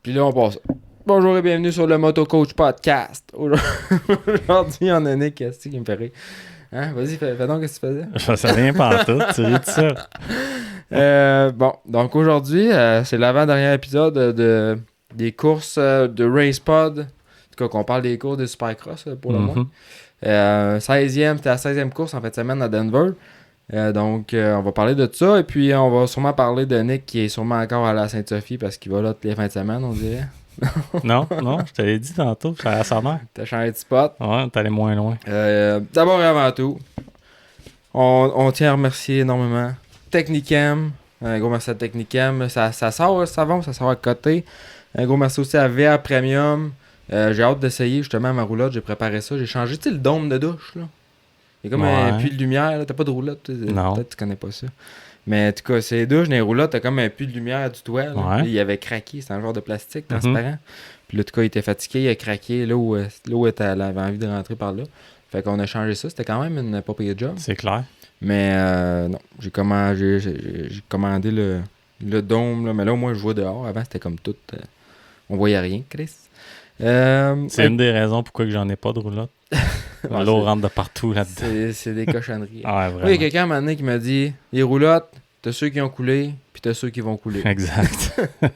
Puis là, on passe. Bonjour et bienvenue sur le Moto Coach Podcast. Aujourd'hui, on a Nick Casti qui me fait rire. Hein? Vas-y, fais donc qu'est-ce que tu faisais. je sais rien pantoute, tu ris de ça. Bon, donc aujourd'hui, c'est l'avant-dernier épisode des courses de RacePod. En tout cas, qu'on parle des courses de Supercross pour le moins. 16e, c'était la 16e course en fin de semaine à Denver. Donc, on va parler de ça. Et puis, on va sûrement parler de Nick qui est sûrement encore à la Sainte-Sophie parce qu'il va là toutes les fins de semaine, on dirait. non, je te l'ai dit tantôt, ça a sa mère. T'as changé de spot. Ouais, t'es allé moins loin. D'abord et avant tout, on tient à remercier énormément Technicam. Un gros merci à Technicam. Ça sort le savon, ça sort à côté. Un gros merci aussi à VR Premium. J'ai hâte d'essayer justement ma roulotte. J'ai préparé ça. J'ai changé, tu sais, le dôme de douche, là. Il y a comme un puits de lumière, là. T'as pas de roulotte? Non. Peut-être que tu connais pas ça. Mais en tout cas, c'est douche, dans les roulottes, t'as comme un puits de lumière du toit. Là. Ouais. Il avait craqué, c'était un genre de plastique transparent. Puis là, en tout cas, il était fatigué, il a craqué là où elle avait envie de rentrer par là. Fait qu'on a changé ça. C'était quand même une pas pire job. C'est clair. Mais non, j'ai commandé le dôme, là. Mais là, au moins, je vois dehors. Avant, c'était comme tout. On voyait rien, Chris. C'est une des raisons pourquoi que j'en ai pas de roulotte. L'eau rentre de partout là-dedans. C'est des cochonneries. Ouais, vraiment. Oui, il y a quelqu'un à un moment donné qui m'a dit les roulottes, t'as ceux qui ont coulé, puis t'as ceux qui vont couler. Exact. Puis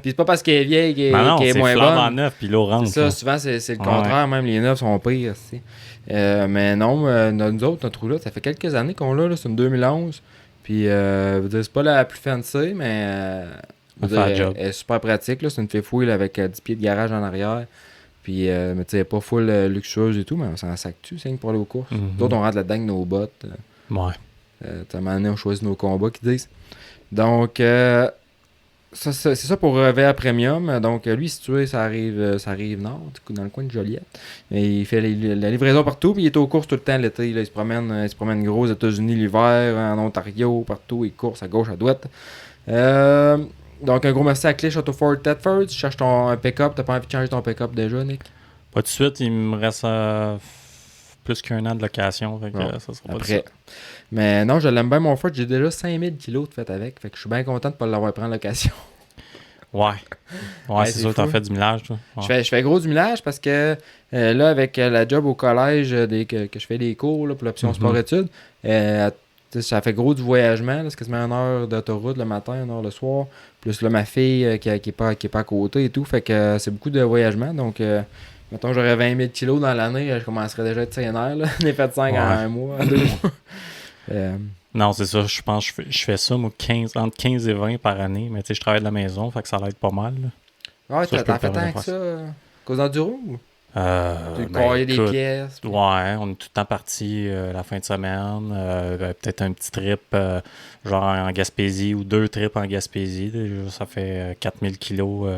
c'est pas parce qu'elle est vieille qu'elle est moins c'est bonne. flambant neuf, puis l'eau rentre. C'est ça, souvent c'est le contraire, même les neufs sont pires. Mais non, nous autres, notre roulotte, ça fait quelques années qu'on l'a, là, c'est une 2011. Puis c'est pas la plus fancy, mais elle est super pratique. Là, c'est une fouille avec 10 pieds de garage en arrière. Puis, mais tu sais, pas full luxueuse et tout, mais on s'en sac-tu, c'est pour aller aux courses. D'autres, on rentre là-dedans avec nos bottes. Ouais. À un moment donné, on choisit nos combats, qu'ils disent. Donc, c'est ça pour VR Premium. Donc, lui, situé, ça arrive nord, du coup, dans le coin de Joliette. Et il fait la livraison partout, puis il est aux courses tout le temps l'été. Là, il se promène gros aux États-Unis l'hiver, en Ontario, partout. Il course à gauche, à droite. Donc, un gros merci à Clich Autoford Thetford. Tu cherches un pick-up, t'as pas envie de changer ton pick-up déjà, Nick? Pas tout de suite, il me reste plus qu'un an de location. Fait que, ça sera pas après. Mais non, je l'aime bien, mon Ford. J'ai déjà 5000 kilos de fait avec. Fait que je suis bien content de pas l'avoir pris en location. Ouais, c'est sûr que t'as fait du millage, toi. Ouais. Je fais gros du millage parce que là, avec la job au collège, que je fais des cours là, pour l'option sport-études, ça fait gros du voyagement. C'est quasiment 1 heure d'autoroute le matin, 1 heure le soir. Plus là, ma fille qui est pas à côté et tout. Fait que c'est beaucoup de voyagement. Donc, mettons, j'aurais 20 000 kilos dans l'année, je commencerais déjà à être sénère. J'ai fait 5 en 1 mois, en 2 mois. Non, c'est ça. Je pense que je fais ça, moi, entre 15 et 20 par année. Mais tu sais, je travaille de la maison, fait que ça l'aide pas mal. Là. Ouais, t'as fait tant que ça? Cause d'enduro? Tu carriais des pièces? Ouais, on est tout le temps parti la fin de semaine. Peut-être un petit trip genre en Gaspésie ou 2 trips en Gaspésie. Déjà, ça fait 4000 kilos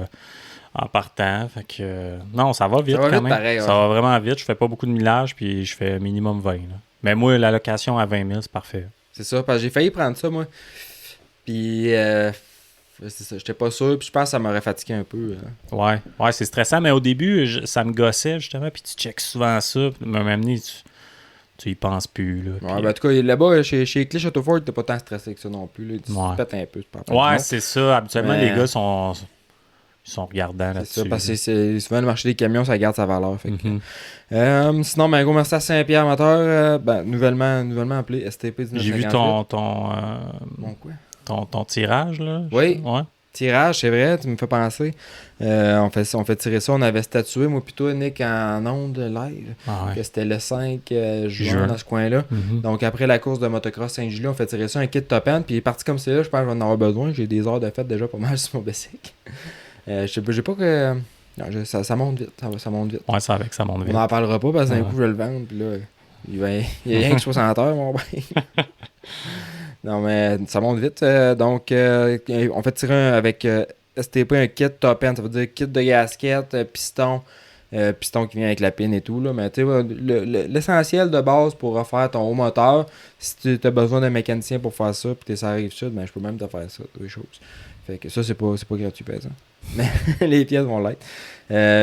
en partant. Fait que non, ça va vite quand même. Pareil, ça va vraiment vite. Je fais pas beaucoup de millage, puis je fais minimum 20. Là. Mais moi, la location à 20 000, c'est parfait. C'est ça, parce que j'ai failli prendre ça, moi. Puis, c'est ça, j'étais pas sûr. Puis je pense que ça m'aurait fatigué un peu. Ouais, c'est stressant. Mais au début, ça me gossait, justement. Puis tu checkes souvent ça. Puis même tu y penses plus. Là, ouais, ben, en tout cas, là-bas, chez Clich Autoford, t'es pas tant stressé que ça non plus. Là. Tu te pètes un peu. Ouais, c'est ça. Habituellement, les gars sont regardants là-dessus. C'est ça, parce que c'est souvent le marché des camions, ça garde sa valeur. Fait que, sinon, ben, gros merci à Saint-Pierre Moteur, nouvellement appelé STP 1958. J'ai vu ton tirage, là. Oui, ouais. Tirage, c'est vrai, tu me fais penser. On fait tirer ça, on avait statué, moi plutôt Nick, en ondes live, que c'était le 5 juin dans ce coin-là. Donc après la course de motocross Saint-Julie, on fait tirer ça, un kit top end, puis il est parti comme c'est là, je pense que je vais en avoir besoin, j'ai des heures de fête déjà pas mal sur mon bicycle. J'ai pas que... Non, ça monte vite, ça monte vite. Ouais, c'est avec ça monte vite. On n'en parlera pas parce que d'un coup je vais le vendre, puis là, il y a rien que 60 heures, mon bike. Non, mais ça monte vite. Donc, on fait tirer avec STP un kit top end, ça veut dire kit de gasket, piston qui vient avec la pine et tout. Là. Mais tu sais, l'essentiel de base pour refaire ton haut moteur, si tu as besoin d'un mécanicien pour faire ça, puis tu es sur la Rive-Sud, ben, je peux même te faire ça, deux choses. Fait que ça, c'est pas gratuit, par exemple. Mais les pièces vont l'être.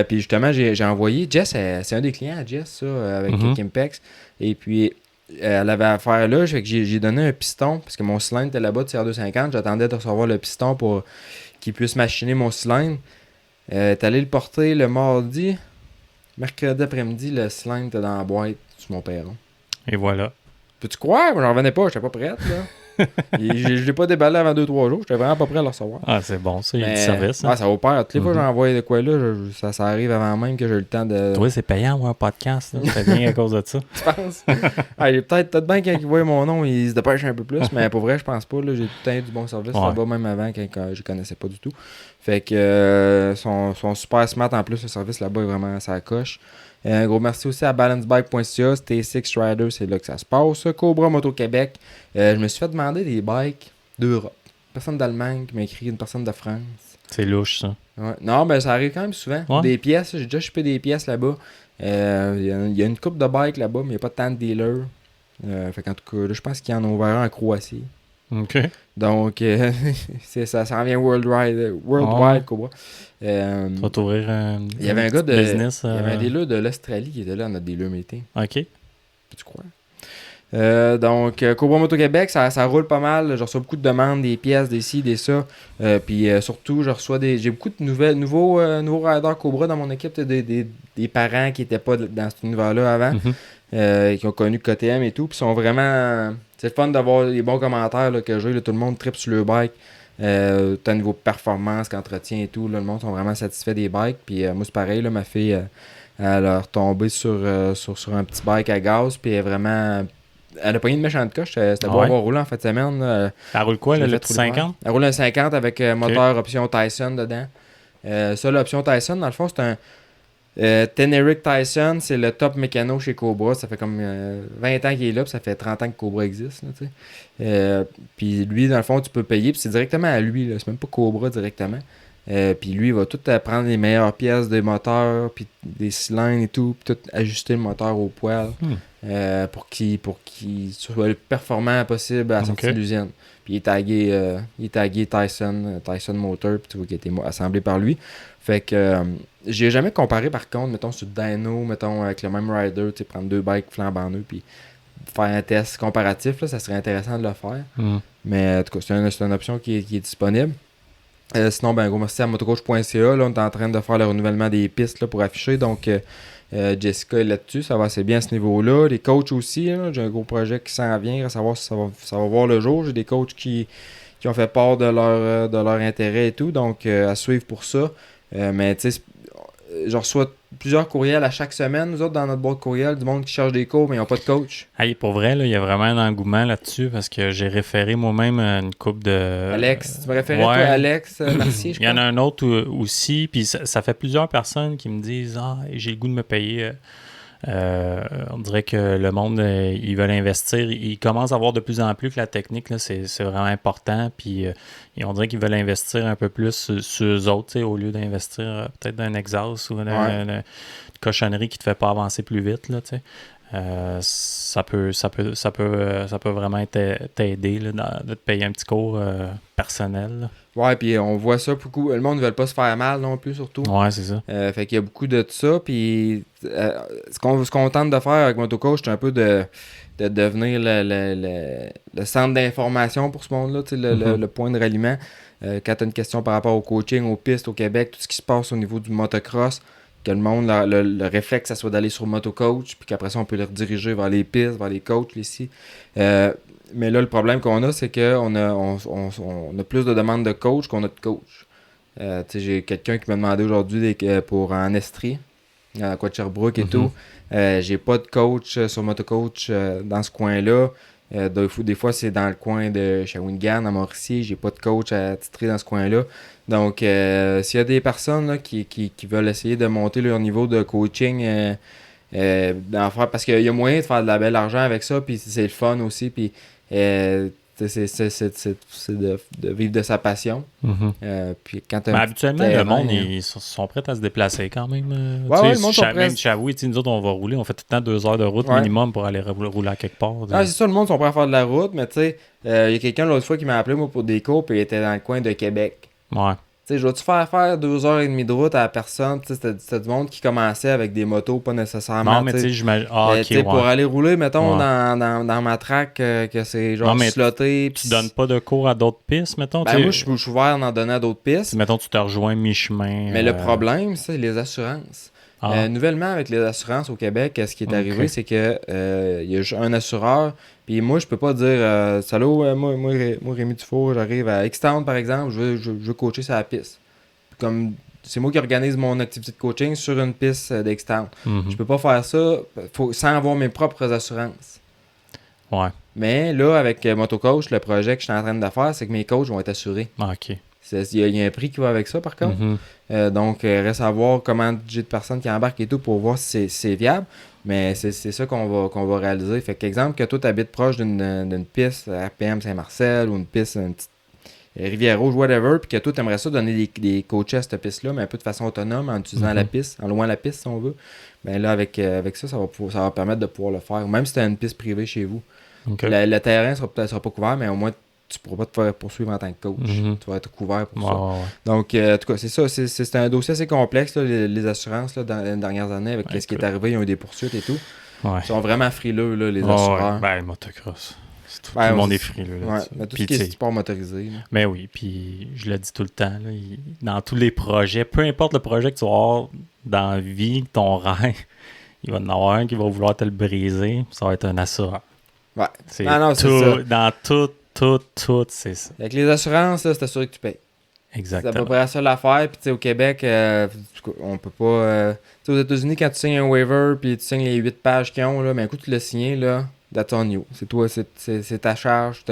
Puis justement, j'ai envoyé. Jess, c'est un des clients à Jess, ça, avec Kimpex. Et puis, elle avait affaire là. Fait que j'ai donné un piston, parce que mon cylindre était là-bas de CR250. J'attendais de recevoir le piston pour qu'il puisse machiner mon cylindre. T'es allé le porter le mardi. Mercredi après-midi, le cylindre était dans la boîte sur mon perron. Et voilà. Peux-tu croire? Moi, j'en revenais pas, j'étais pas prête, là. Je l'ai pas déballé avant 2-3 jours, j'étais vraiment pas prêt à le recevoir. Ah, c'est bon, ça, il y a du service. Ouais, ça opère. Toutes les fois que j'envoie de quoi là, ça arrive avant même que j'ai le temps de. Toi, c'est payant, moi, un podcast. C'est bien à cause de ça. Tu penses? Peut-être bien quand ils voient mon nom, ils se dépêchent un peu plus, mais pour vrai, je pense pas. Là, j'ai tout le temps eu du bon service là-bas, même avant, quand je connaissais pas du tout. Fait que sont super smart en plus, le service là-bas est vraiment ça coche. Un gros merci aussi à balancebike.ca, T6 Rider, c'est là que ça se passe. Cobra Moto Québec. Je me suis fait demander des bikes d'Europe. Une personne d'Allemagne qui m'a écrit, une personne de France. C'est louche, ça. Ouais. Non, ben ça arrive quand même souvent. Ouais. Des pièces, j'ai déjà chopé des pièces là-bas. Il y a une coupe de bikes là-bas, mais il n'y a pas tant de dealers. Fait qu'en tout cas, là, je pense qu'il y en a ouvert un en Croatie. OK. Donc, ça en vient worldwide Cobra. Tu vas t'ouvrir un Il y avait un gars de business. Il y avait un dealer de l'Australie qui était là à notre dealer meeting. OK. Peux-tu croire? Donc, Cobra Moto Québec, ça roule pas mal. Je reçois beaucoup de demandes, des pièces, des ci, des ça. Puis surtout, j'ai beaucoup de nouveaux riders Cobra dans mon équipe. Des parents qui n'étaient pas dans cet univers-là avant, qui ont connu KTM et tout. Puis sont vraiment. C'est le fun d'avoir les bons commentaires là, que j'ai. Là, tout le monde tripe sur le bike. Tant au niveau performance qu'entretien et tout. Là, le monde sont vraiment satisfaits des bikes. Puis moi, c'est pareil. Là, ma fille, elle a retombé sur un petit bike à gaz. Puis elle a pogné une méchante coche. C'était beau avoir roulé en fin de semaine. Elle roule quoi, le petit 50? Elle roule un 50 avec moteur option Tyson dedans. Ça, l'option Tyson, dans le fond, c'est un Teneric Tyson. C'est le top mécano chez Cobra. Ça fait comme 20 ans qu'il est là, puis ça fait 30 ans que Cobra existe. Puis lui, dans le fond, tu peux payer. Puis c'est directement à lui. Là. C'est même pas Cobra directement. Puis lui, il va tout prendre les meilleures pièces des moteurs, puis des cylindres et tout, puis tout ajuster le moteur au poil pour qu'il soit le plus performant possible à la sortie de l'usine. Puis il est tagué Tyson Motor, puis tu vois qu'il a été assemblé par lui. Fait que j'ai jamais comparé par contre, mettons sur Dyno, mettons avec le même rider, tu sais, prendre 2 bikes flambant neufs, puis faire un test comparatif, là, ça serait intéressant de le faire. Mais en tout cas, c'est une option qui est disponible. Sinon, ben, gros merci à motocoach.ca. Là, on est en train de faire le renouvellement des pistes là, pour afficher. Donc, Jessica est là-dessus. Ça va assez bien à ce niveau-là. Les coachs aussi. Là, j'ai un gros projet qui s'en vient. À savoir si ça va voir le jour. J'ai des coachs qui ont fait part de leur intérêt et tout. Donc, à suivre pour ça. Mais tu sais, je reçois plusieurs courriels à chaque semaine, nous autres, dans notre boîte courriel, du monde qui cherche des cours, mais ils n'ont pas de coach. Hey, pour vrai, il y a vraiment un engouement là-dessus parce que j'ai référé moi-même une couple de... Alex, tu me référais toi, Alex Mercier, je crois. Il y en a un autre aussi, puis ça fait plusieurs personnes qui me disent « Ah, j'ai le goût de me payer. » On dirait que le monde, ils veulent investir. Ils commencent à voir de plus en plus que la technique, là, c'est vraiment important. Puis on dirait qu'ils veulent investir un peu plus sur eux autres, au lieu d'investir peut-être dans un exhaust ou dans une cochonnerie qui te fait pas avancer plus vite. Là, ça peut vraiment t'aider là, de te payer un petit cours personnel. Là. Ouais, puis on voit ça beaucoup. Le monde ne veut pas se faire mal non plus, surtout. Ouais, c'est ça. Fait qu'il y a beaucoup de ça. Puis ce qu'on tente de faire avec MotoCoach, c'est un peu de devenir le centre d'information pour ce monde-là, le point de ralliement. Quand tu as une question par rapport au coaching, aux pistes au Québec, tout ce qui se passe au niveau du motocross, que le monde, le réflexe, ça soit d'aller sur MotoCoach, puis qu'après ça, on peut les rediriger vers les pistes, vers les coachs, ici. Mais là, le problème qu'on a, c'est qu'on a plus de demandes de coach qu'on a de coach. J'ai quelqu'un qui m'a demandé aujourd'hui pour en Estrie, à quoi de Sherbrooke et tout. J'ai pas de coach sur MotoCoach dans ce coin-là. Des fois, c'est dans le coin de Shawinigan, à Mauricie. J'ai pas de coach à titrer dans ce coin-là. Donc, s'il y a des personnes là, qui veulent essayer de monter leur niveau de coaching, parce qu'il y a moyen de faire de la belle argent avec ça, puis c'est le fun aussi, puis c'est de vivre de sa passion. Puis quand habituellement, le monde, ils sont prêts à se déplacer quand même. Le monde sont prêts. Même Chavouille, nous autres, on va rouler, on fait tout le temps 2 heures de route minimum pour aller rouler à quelque part. C'est ça, le monde sont prêts à faire de la route, mais tu sais, il y a quelqu'un l'autre fois qui m'a appelé moi pour des cours, puis il était dans le coin de Québec. Ouais. sais, je vais-tu faire 2 heures et demie de route à la personne? Tu sais, c'était du monde qui commençait avec des motos, pas nécessairement. Non, mais tu sais, j'imagine. Ah, ok, tu sais, pour ouais. aller rouler, mettons, Ouais. dans ma track, que c'est Non, genre mais sloté. tu donnes pas de cours à d'autres pistes, mettons. Ben, moi, je suis ouvert d'en donner à d'autres pistes. Mettons, tu te rejoins mi-chemin. Mais le problème, c'est les assurances. Ah, Nouvellement, avec les assurances au Québec, ce qui est arrivé, ok. c'est que il y a juste un assureur. Puis moi, je peux pas dire Salut, moi, Rémi Dufour, j'arrive à X-Town, par exemple, je veux coacher sur la piste. Comme c'est moi qui organise mon activité de coaching sur une piste d'X-Town. Mhm. Je peux pas faire ça sans avoir mes propres assurances. Ouais. Mais là, avec MotoCoach, le projet que je suis en train de faire, c'est que mes coachs vont être assurés. Ah, ok. Il y a un prix qui va avec ça, par contre. Mhm. Donc, reste à voir comment j'ai de personnes qui embarquent et tout pour voir si c'est viable. Mais c'est ça qu'on va réaliser. Fait qu'exemple, que toi, tu habites proche d'une piste RPM Saint-Marcel ou une piste, une petite Rivière-Rouge, whatever, puis que toi, tu aimerais ça donner des coachs à cette piste-là, mais un peu de façon autonome, en utilisant la piste, en louant la piste, si on veut. Ben là, avec ça, ça va permettre de pouvoir le faire. Même si tu as une piste privée chez vous. Ok. Le terrain sera pas couvert, mais au moins, tu pourras pas te faire poursuivre en tant que coach. Mhm. Tu vas être couvert pour Ouais, ça. ouais, ouais. Donc, en tout cas, c'est ça. C'est un dossier assez complexe, là, les assurances, là, dans les dernières années, avec ce qui est arrivé. Ils ont eu des poursuites et tout. Ouais. Ils sont vraiment frileux, là, les Ouais, assureurs. ouais. Ben, le motocross. Tout Ben, le monde est frileux Ouais, là-dessus. mais tout Puis, ce qui est tu sais, sport motorisé. Là. mais oui, puis je le dis tout le temps, là, dans tous les projets, peu importe le projet que tu vas avoir dans la vie, ton rêve, il va y en avoir un qui va vouloir te le briser, ça va être un assureur. Ouais. C'est Non, c'est tout, ça. dans tout, c'est ça. Avec les assurances, là, c'est assuré que tu payes. C'est à Exactement. peu près ça l'affaire. Puis, tu sais, au Québec, on peut pas. Tu sais, aux États-Unis, quand tu signes un waiver, puis tu signes les 8 pages qu'ils ont, là, mais écoute, tu l'as signé, là, that's on you. C'est toi, c'est ta charge,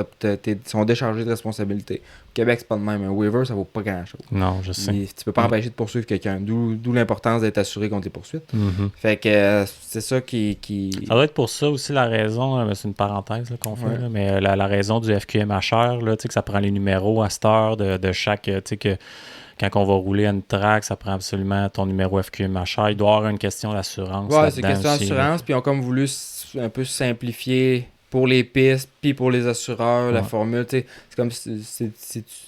ils sont déchargés de responsabilité. Au Québec, c'est pas de même. Un waiver, ça vaut pas grand-chose. Non, je sais. Tu peux pas empêcher de poursuivre quelqu'un. D'où l'importance d'être assuré contre les poursuites. Mhm. Fait que c'est ça qui. Ça doit être pour ça aussi la raison, mais c'est une parenthèse là, qu'on fait, Ouais. là, mais la raison du FQMHR, là, tu sais, que ça prend les numéros à cette heure de chaque, tu sais, que quand on va rouler à une track, ça prend absolument ton numéro FQMHR. Il doit y avoir une question d'assurance. Ouais, c'est là-dedans question aussi, là. d'assurance. Puis ils ont comme voulu un peu simplifier pour les pistes, puis pour les assureurs, la Ouais. formule. Tu sais, c'est comme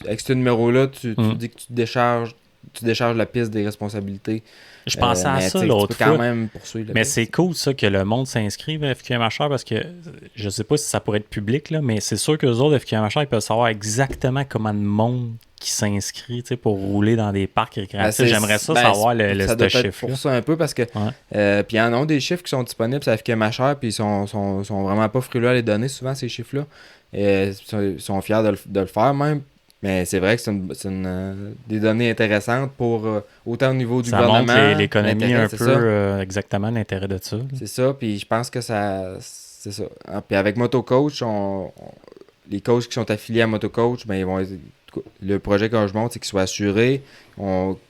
avec ce numéro-là, tu dis que tu décharges la piste des responsabilités. Je pensais à Mais ça tu sais, l'autre tu peux quand fois. même poursuivre la Mais piste. c'est cool ça que le monde s'inscrive à FQMHR parce que je sais pas si ça pourrait être public, là, mais c'est sûr que les autres FQMHR ils peuvent savoir exactement comment de monde qui s'inscrit tu sais, pour rouler dans des parcs récréatifs. J'aimerais ça savoir ça doit ce être chiffre. pour ça un peu parce que puis il y en a des chiffres qui sont disponibles sur FQMHR puis ils sont vraiment pas frileux à les donner souvent ces chiffres-là. Ils sont fiers de le faire même. Mais c'est vrai que c'est des données intéressantes pour autant au niveau du Ça gouvernement. montre l'économie l'intérêt, un c'est peu ça. exactement l'intérêt de ça. Là. C'est ça, puis je pense que c'est ça. Ah, puis avec MotoCoach, les coachs qui sont affiliés à MotoCoach, ben ils vont le projet que je monte, c'est qu'ils soient assurés.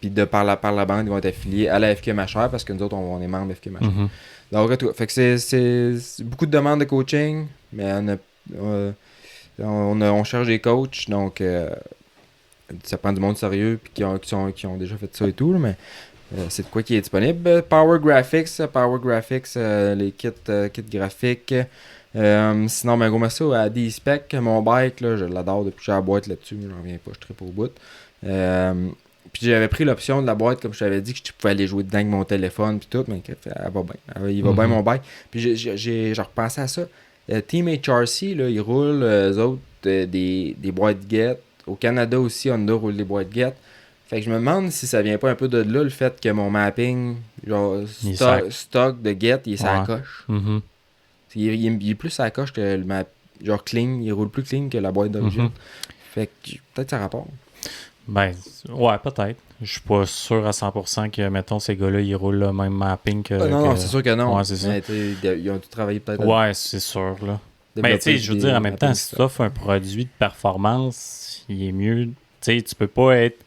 Puis par la bande, ils vont être affiliés à la FQMHR parce que nous autres, on est membres FQMHR. Mhm. Donc, en tout cas, fait que c'est beaucoup de demandes de coaching, mais on cherche des coachs, donc ça prend du monde sérieux puis qui ont déjà fait ça et tout, là, mais c'est de quoi qui est disponible. Power Graphics, les kits graphiques. Sinon, ben, gros merci à D-Spec, mon bike, là, je l'adore depuis que j'ai la boîte là-dessus, j'en reviens pas, je tripe au bout. Puis j'avais pris l'option de la boîte, comme je t'avais dit, que je pouvais aller jouer dedans avec mon téléphone puis tout, mais elle va bien. Il va bien mon bike. Puis j'ai repensé à ça. Team HRC, là, ils roulent, eux autres, des boîtes Get. Au Canada aussi, Honda roule des boîtes Get. Fait que je me demande si ça vient pas un peu de là, le fait que mon mapping, genre stock de Get, il est sur la coche. Mhm. Il est plus sur la coche que le map, genre clean, il roule plus clean que la boîte d'origine. Fait que peut-être ça rapporte. Ben, ouais, peut-être. Je suis pas sûr à 100% que, mettons, ces gars-là, ils roulent le même mapping que... non, c'est sûr que non. Ouais, c'est ça. Mais ils ont tout travaillé peut-être à Ouais, c'est sûr, là. Ben, tu sais, je veux dire, en même temps, si tu offres un produit de performance, il est mieux... Tu sais, tu peux pas être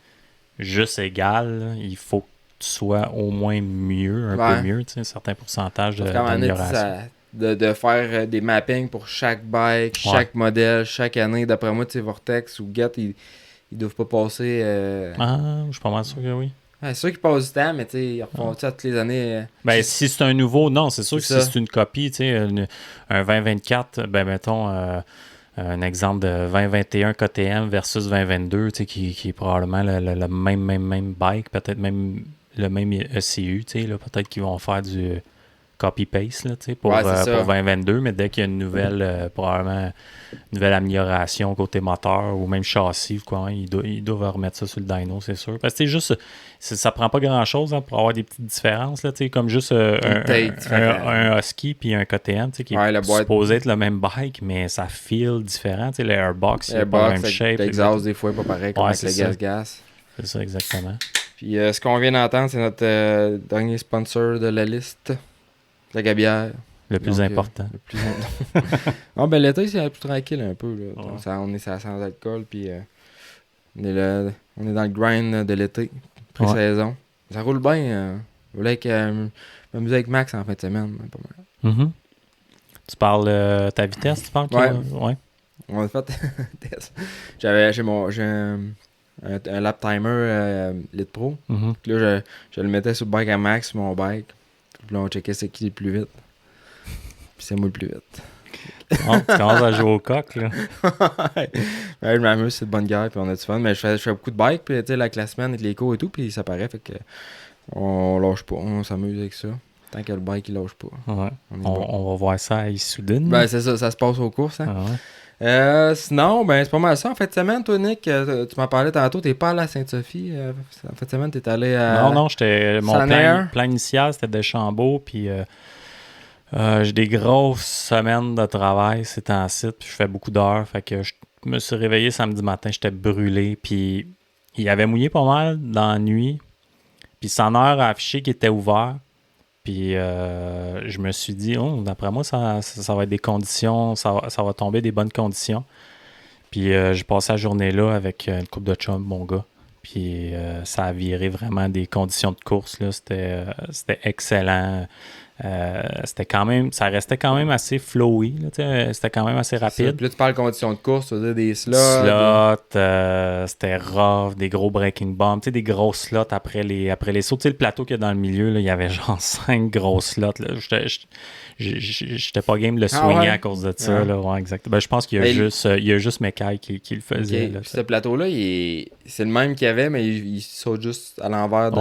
juste égal, là. Il faut que tu sois au moins mieux, un peu mieux, tu sais, un certain pourcentage d'amélioration. De faire des mappings pour chaque bike, chaque modèle, chaque année. D'après moi, tu sais, Vortex ou Get, ils doivent pas passer... Ah, je suis pas mal sûr que oui. Ouais, c'est sûr qu'ils passent du temps, mais tu sais, ils refont ça toutes les années. Ben, si c'est un nouveau, non, c'est sûr que ça. si c'est une copie, tu sais, un 2024, ben, mettons, un exemple de 2021 KTM versus 2022, qui est probablement le même bike, peut-être même le même ECU, là, peut-être qu'ils vont faire du copy-paste là, pour 2022, mais dès qu'il y a une nouvelle, probablement une nouvelle amélioration côté moteur ou même châssis, quoi, ils doivent remettre ça sur le dyno, c'est sûr. Parce que ça prend pas grand-chose pour avoir des petites différences, là, comme juste un Husky puis un KTM qui est supposé être le même bike, mais ça feel différent. Le airbox, c'est pas la même shape. L'exhaust, des fois, pas pareil comme avec le gaz-gas. C'est ça, exactement. Puis ce qu'on vient d'entendre, c'est notre dernier sponsor de la liste, la Gabière. Le plus important. Non, ben l'été, c'est plus tranquille un peu. Là. Ouais. On est sans alcool, puis on est dans le grind de l'été, pré-saison. Ouais. Ça roule bien. Je voulais m'amuser avec Max en fin de semaine, pas mal. Mm-hmm. Tu parles ta vitesse, tu parles? Ouais. On a fait test. J'ai un lap timer Lit Pro. Mm-hmm. Puis là, je le mettais sur le bike à Max, sur mon bike. Puis là, on checkait c'est qui le plus vite. Puis c'est moi le plus vite. Oh, tu commences à jouer au coq, là. Ouais, je m'amuse, c'est de bonne guerre, puis on a du fun. Mais je fais beaucoup de bike, puis tu sais, la classement avec l'écho et tout, puis ça paraît, fait que on lâche pas, on s'amuse avec ça. Tant que le bike, il lâche pas. Ouais. On va voir ça à Issoudun. Ben, c'est ça se passe aux courses, hein. Ah ouais. Sinon, ben, c'est pas mal ça. En fin de semaine, toi, Nick, tu m'en parlais tantôt, t'es pas allé à Sainte-Sophie. En fin de semaine, t'es allé à. Non, j'étais. Mon plan initial, c'était Deschambault, puis. J'ai des grosses semaines de travail ces temps-ci, puis je fais beaucoup d'heures. Fait que je me suis réveillé samedi matin, j'étais brûlé, puis il avait mouillé pas mal dans la nuit. Puis son heure a affiché qu'il était ouvert. Puis je me suis dit, d'après moi, ça va être des conditions, ça va tomber des bonnes conditions. Puis j'ai passé la journée là avec une couple de chums, mon gars. Puis ça a viré vraiment des conditions de course, là. C'était excellent. Ça restait quand même assez flowy, là, c'était quand même assez rapide. Puis là, tu parles de conditions de course, tu veux dire des slots. C'était rough, des gros breaking bombs, des gros slots après les sauts. Le plateau qu'il y a dans le milieu, là, il y avait genre 5 gros slots. J'étais pas game de le swinger à cause de ça. Là, ouais, exactement. Ben, je pense qu'il y a juste Mekai qui le faisait. Okay. Là, ce plateau-là, c'est le même qu'il y avait, mais il saute juste à l'envers de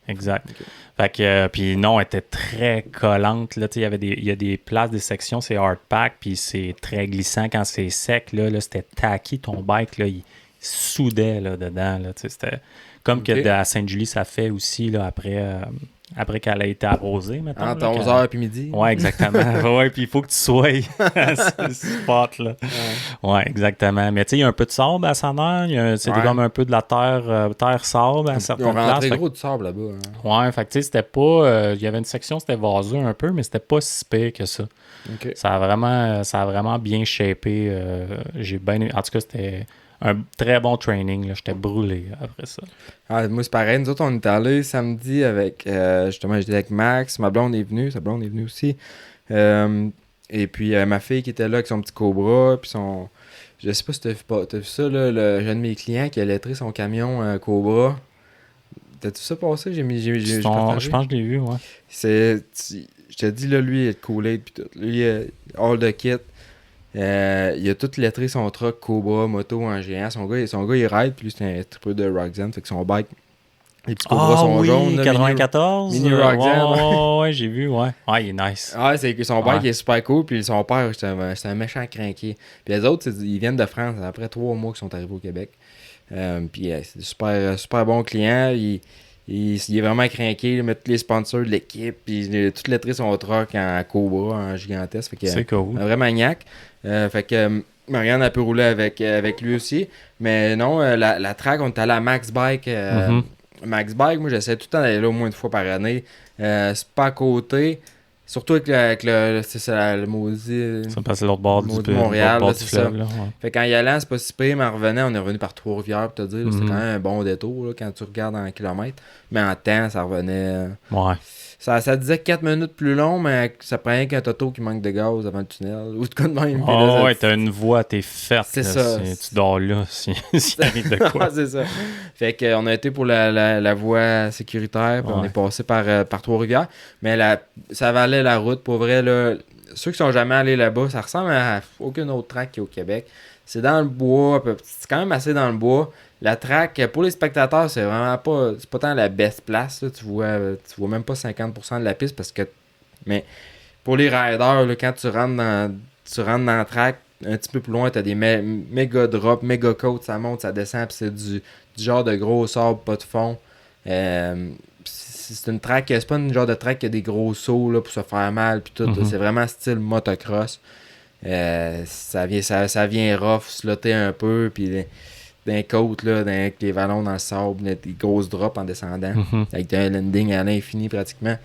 exact. Okay. Fait que, puis non, elle était très collante. Là, il y a des places, des sections, c'est hard pack, puis c'est très glissant quand c'est sec. Là c'était tacky, ton bike, là, il soudait là, dedans. Là, c'était comme que à Sainte-Julie, ça fait aussi là, après qu'elle a été arrosée, mettons. Entre 11h et midi. Ouais, exactement. Ouais, puis il faut que tu sois sur le spot, là. Ouais, exactement. Mais tu sais, il y a un peu de sable à Sannerre. C'était comme un peu de la terre-sable à certaines places. On rentrait gros de sable là-bas. Hein. Ouais, fait que tu sais, c'était pas... il y avait une section, c'était vaseux un peu, mais c'était pas si pire que ça. Okay. Ça a vraiment bien shapé. J'ai bien aimé. En tout cas, c'était... un très bon training, là. J'étais brûlé après ça. Ah, moi, c'est pareil. Nous autres, on est allés samedi avec... justement, j'étais avec Max. Ma blonde est venue. Sa blonde est venue aussi. Et puis, ma fille qui était là avec son petit Cobra. Puis son... Je sais pas si t'as vu ça, là, le jeune de mes clients qui a lettré son camion Cobra. T'as-tu ça passé? Je pense que je l'ai vu, ouais. Je te dis, là, lui, il est Kool-Aid. Puis tout. Lui, all the kit. Il a tout lettré son truck Cobra moto en géant. Son gars il ride, puis lui c'est un triple de Roxanne, fait que son bike, les petits Cobras sont jaunes. Là, 94? Mini Roxanne. Ouais, j'ai vu, ouais. Ouais, il est nice. Ah, c'est que son bike est super cool, puis son père, c'est un méchant crinqué. Puis les autres, ils viennent de France, après 3 mois qu'ils sont arrivés au Québec. Puis c'est super bon client. Il est vraiment craqué, il met tous les sponsors de l'équipe, puis tout lettré son truck en Cobra, en gigantesque. Fait que, c'est cool. Un vrai maniaque. Fait que Marianne a pu rouler avec lui aussi. Mais non, la track, on est allé à Max Bike. Max Bike, moi j'essaie tout le temps d'aller là au moins une fois par année. C'est pas à côté. Surtout avec le maudit. Ça passe l'autre bord du Montréal, là, c'est ça. Là, ouais. Fait qu'en y allant, c'est pas si pire, mais en revenant, on est revenu par Trois-Rivières, pour te dire. C'était quand même un bon détour là, quand tu regardes en kilomètres. Mais en temps, ça revenait. Ouais. Ça disait 4 minutes plus long, mais ça prenait qu'un toto qui manque de gaz avant le tunnel. Ou de quoi de même. Oh, ouais, t'as une voie, t'es faite. C'est ça. Tu dors là, s'il arrive de quoi. C'est ça. Fait qu'on a été pour la voie sécuritaire, puis on est passé par Trois-Rivières. Mais ça valait la route. Pour vrai, là, ceux qui sont jamais allés là-bas, ça ressemble à aucune autre track qui est au Québec. C'est dans le bois, c'est quand même assez dans le bois. La track, pour les spectateurs, c'est vraiment pas. C'est pas tant la best place. Là. Tu vois même pas 50% de la piste parce que. Mais pour les riders, là, quand tu rentres dans la track, un petit peu plus loin, t'as des méga drops, méga côtes, ça monte, ça descend, puis c'est du genre de gros sable, pas de fond. C'est une track, c'est pas une genre de track qui a des gros sauts là, pour se faire mal, puis tout. C'est vraiment style motocross. Ça vient rough, slotter un peu, puis d'un côte, là, avec les vallons dans le sable, des grosses drops en descendant, avec un landing à l'infini pratiquement.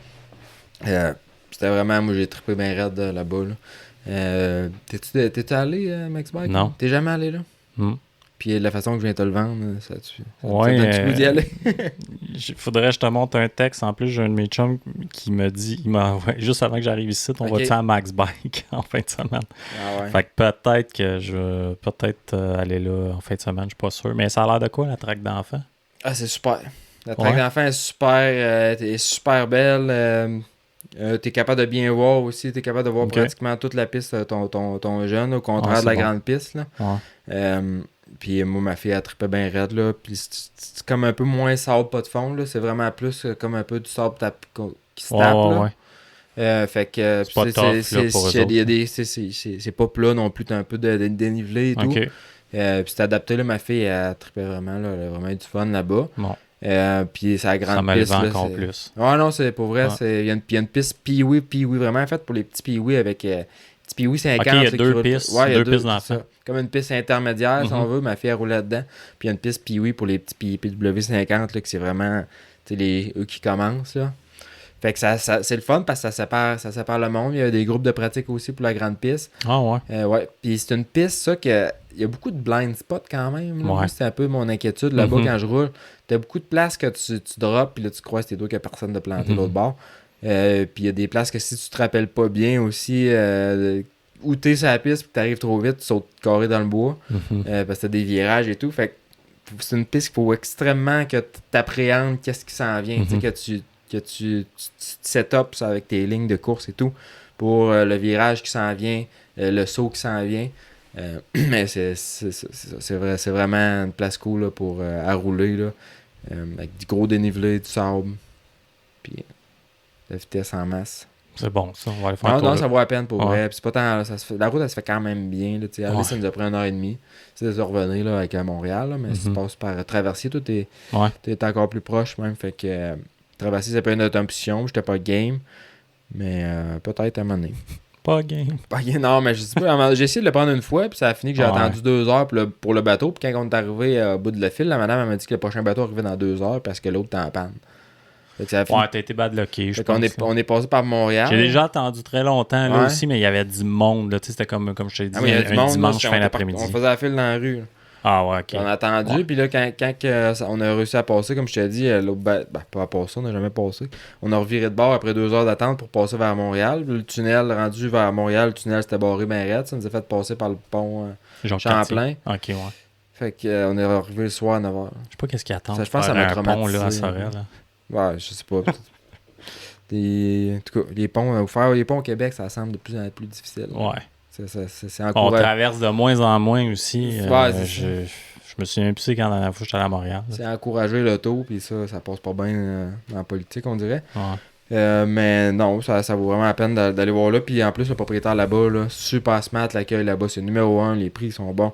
C'était vraiment, moi j'ai trippé bien raide là-bas. Là. T'es-tu allé, Max Bike? Non. T'es jamais allé là? Mm. Puis de la façon que je viens de te le vendre, ça Ouais, donne un petit goût d'y aller. Faudrait que je te montre un texte. En plus, j'ai un de mes chums qui me dit, il m'a envoyé, juste avant que j'arrive ici, on va-tu à Max Bike en fin de semaine? Ah ouais. Fait que peut-être que je vais aller là en fin de semaine, je suis pas sûr. Mais ça a l'air de quoi, la track d'enfant? Ah, c'est super. La track d'enfant est super belle. T'es capable de bien voir aussi. T'es capable de voir pratiquement toute la piste, ton jeune, au contraire de la grande piste. Là. Ouais. Puis moi, ma fille, elle trippait bien raide. Là. Puis c'est comme un peu moins sable, pas de fond. Là. C'est vraiment plus comme un peu du sable qui se tape. Là. Fait que c'est pas tough, pour c'est pas plat non plus. T'as un peu de dénivelé et tout. Puis c'est adapté. Là, ma fille, elle trippait vraiment. Là. Elle a vraiment eu du fun là-bas. Bon. Puis c'est la grande ça piste. Ça encore plus. Ouais, non, c'est pour vrai. Il y a une piste Pee-Wee vraiment faite pour les petits Pee-Wee avec petit Pee-Wee 50. Il y a deux pistes. Ouais, il y a deux pistes d'enfants. Comme une piste intermédiaire, si on veut. Ma fille a roulé là-dedans. Puis il y a une piste Pee-Wee pour les petits PW 50, là, que c'est vraiment eux qui commencent. Là. Fait que c'est le fun parce que ça sépare le monde. Il y a des groupes de pratique aussi pour la grande piste. Ah ouais. Ouais. Puis c'est une piste, ça, que il y a beaucoup de blind spots quand même. Ouais. C'est un peu mon inquiétude là-bas quand je roule. T'as beaucoup de places que tu drops, puis là tu croises tes doigts qu'il n'y a personne de planter l'autre bord. Puis il y a des places que si tu te rappelles pas bien aussi, où t'es sur la piste, puis t'arrives trop vite, tu sautes carré dans le bois, parce que t'as des virages et tout. Fait que c'est une piste qu'il faut extrêmement que t'appréhendes qu'est-ce qui s'en vient. Que tu set up ça, avec tes lignes de course et tout, pour le virage qui s'en vient, le saut qui s'en vient. Mais c'est vraiment une place cool là, pour à rouler là, avec du gros dénivelé, du sable, puis la vitesse en masse. C'est bon, ça. On va aller faire non, ça vaut la peine pour vrai. Puis c'est pas tant, la route, elle se fait quand même bien. Là, ça nous a pris 1h30. C'est de revenir là, avec Montréal, là, mais si tu passes par Traversier, toi, t'es encore plus proche même. Fait que Traversier, ça peut être notre option. J'étais pas game, mais peut-être à un moment donné. Pas game. Non, mais je sais pas. J'ai essayé de le prendre une fois, puis ça a fini que j'ai attendu 2 heures pour le bateau. Puis quand on est arrivé au bout de la file, la madame elle m'a dit que le prochain bateau arrivait dans 2 heures parce que l'autre était en panne. T'as été badlocké, je pense. On est passé par Montréal. J'ai déjà attendu très longtemps là aussi, mais il y avait du monde. Là. C'était comme je t'ai dit, un dimanche fin d'après-midi. On faisait la file dans la rue. Là. Ah ouais, ok. On a attendu, puis là, quand on a réussi à passer, comme je t'ai dit, pas à passer, on n'a jamais passé. On a reviré de bord après 2 heures d'attente pour passer vers Montréal. Le tunnel rendu vers Montréal, le tunnel s'était barré bien raide. Ça nous a fait passer par le pont Champlain. Ok, ouais. Fait qu'on est arrivé le soir à 9h. Je sais pas qu'est-ce qui attend. Je pense que ça m'a traumatisé. Pont là, à Sorel. Ouais, je sais pas. En tout cas, les ponts, faire les ponts au Québec, ça semble de plus en plus difficile. Ouais. C'est on traverse de moins en moins aussi. Je me souviens plus quand la dernière fois j'étais allé à Montréal. C'est encourager l'auto, puis ça passe pas bien dans la politique, on dirait. Ouais. Mais non, ça vaut vraiment la peine d'aller voir là. Puis en plus, le propriétaire là-bas, là, super smart, l'accueil là-bas, c'est numéro 1, les prix sont bons.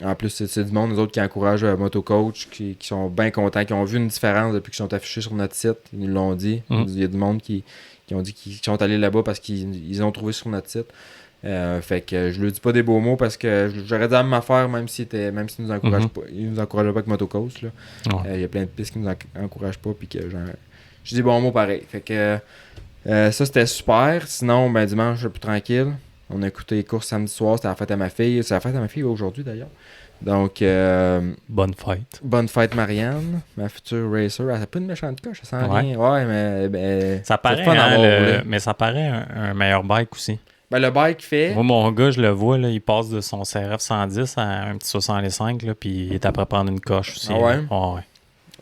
En plus, c'est du monde, nous autres, qui encouragent Motocoach, qui sont bien contents, qui ont vu une différence depuis qu'ils sont affichés sur notre site. Ils nous l'ont dit. Il y a du monde qui ont dit qu'ils sont allés là-bas parce qu'ils ont trouvé sur notre site. Fait que je lui dis pas des beaux mots parce que j'aurais dit la même affaire même s'ils nous encouragent pas. Ils nous encouragent pas avec Motocoach. Il y a plein de pistes qui nous encouragent pas. Puis que je dis des bons mots pareil. Fait que ça c'était super. Sinon, ben dimanche, je suis plus tranquille. On a écouté les courses samedi soir, c'était la fête à ma fille. C'est la fête à ma fille aujourd'hui d'ailleurs. Donc bonne fête. Bonne fête Marianne, ma future racer. Elle a pas une méchante coche, ça sent rien. Ouais, mais ça paraît mais ça paraît un meilleur bike aussi. Ben, le bike fait. Moi, mon gars, je le vois, là, il passe de son CRF 110 à un petit 65, là, puis il est après prendre une coche aussi. Ah ouais? Ouais.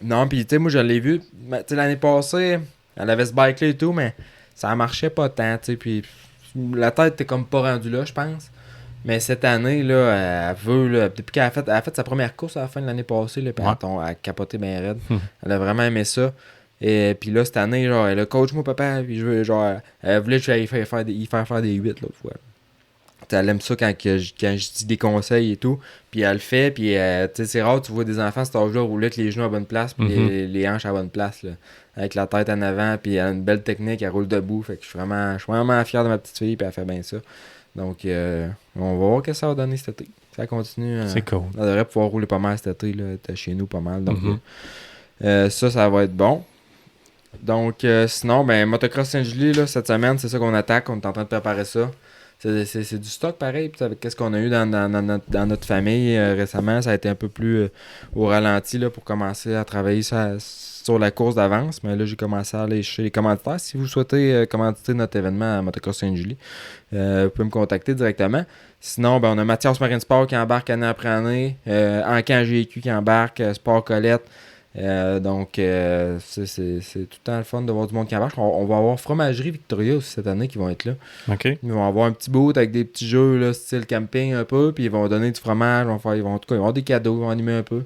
Non, puis tu sais, moi, je l'ai vu. L'année passée, elle avait ce bike-là et tout, mais ça marchait pas tant, tu sais, puis la tête était comme pas rendue là, je pense. Mais cette année, là, elle veut, là, depuis qu'elle a fait sa première course à la fin de l'année passée, là, puis elle a capoté bien raide. Elle a vraiment aimé ça. Et puis là, cette année, genre, elle a coach moi, papa, puis je veux, genre, elle voulait que j'aille y faire des 8 l'autre fois. Elle aime ça quand je dis des conseils et tout. Puis elle le fait. Puis tu sais, c'est rare, tu vois des enfants à cet âge-là rouler avec les genoux à bonne place. Puis les hanches à bonne place. Là, avec la tête en avant. Puis elle a une belle technique. Elle roule debout. Fait que je suis vraiment fier de ma petite fille. Puis elle fait bien ça. Donc, on va voir ce que ça va donner cet été. Ça continue. C'est cool. Elle devrait pouvoir rouler pas mal cet été. Là. Elle était chez nous pas mal. Donc, ça va être bon. Donc, sinon, ben, Motocross Saint-Julie, là, cette semaine, c'est ça qu'on attaque. On est en train de préparer ça. C'est du stock pareil, puis avec ce qu'on a eu dans notre famille récemment, ça a été un peu plus au ralenti là, pour commencer à travailler sur la course d'avance. Mais là, j'ai commencé à aller chez les commanditaires. Si vous souhaitez commanditer notre événement à Motocross Saint-Julie, vous pouvez me contacter directement. Sinon, ben, on a Mathias Marine Sport qui embarque année après année, Encan GQ qui embarque, Sport Colette. Donc, c'est tout le temps le fun de voir du monde qui embarque. On va avoir Fromagerie Victoria aussi cette année qui vont être là. OK. Ils vont avoir un petit boot avec des petits jeux là, style camping un peu, puis ils vont donner du fromage, en tout cas, ils vont avoir des cadeaux, ils vont animer un peu.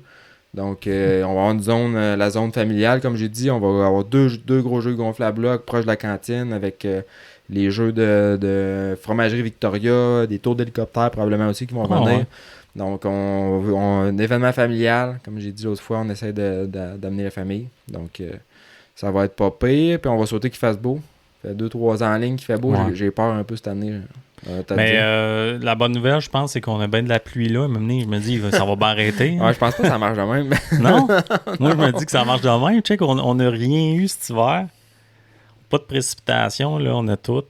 Donc, on va avoir une zone, la zone familiale, comme j'ai dit. On va avoir deux gros jeux gonflables à bloc proche de la cantine avec les jeux de Fromagerie Victoria, des tours d'hélicoptère probablement aussi qui vont venir. Ouais. Donc, un événement familial. Comme j'ai dit l'autre fois, on essaie d'amener la famille. Donc, ça va être pas pire. Puis, on va souhaiter qu'il fasse beau. Ça fait 2-3 ans en ligne qu'il fait beau. Ouais. J'ai peur un peu cette année. Mais la bonne nouvelle, je pense, c'est qu'on a bien de la pluie là. Même je me dis, ça va bien arrêter. Hein. Ouais, je pense pas que ça marche de même. Non? Moi, je me dis que ça marche de même. Check, on n'a rien eu cet hiver. Pas de précipitation, là, on a tout.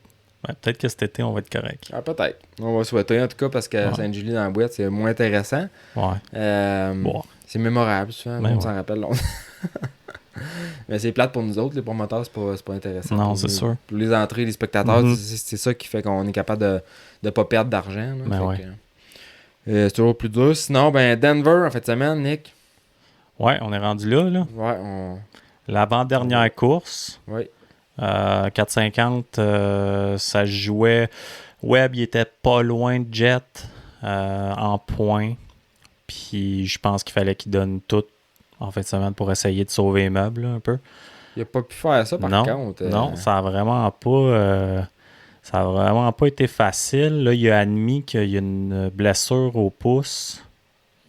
Ben, peut-être que cet été, on va être correct. Ah, peut-être. On va souhaiter, en tout cas, parce que Sainte-Julie dans la boîte, c'est moins intéressant. Ouais. C'est mémorable, souvent. On s'en rappelle longtemps. Mais c'est plate pour nous autres, les promoteurs, c'est pas intéressant. Non, c'est sûr. Pour les entrées, les spectateurs, c'est ça qui fait qu'on est capable de ne pas perdre d'argent. Là, c'est toujours plus dur. Sinon, ben Denver, en fait, semaine, Nick. Ouais, on est rendu là. Ouais, l'avant-dernière course. Oui. 450, ça jouait. Webb, il était pas loin de Jet en points. Puis je pense qu'il fallait qu'il donne tout en fin de semaine pour essayer de sauver les meubles là, un peu. Il a pas pu faire ça par contre. Non, ça a vraiment pas été facile. Là, il a admis qu'il y a une blessure au pouce.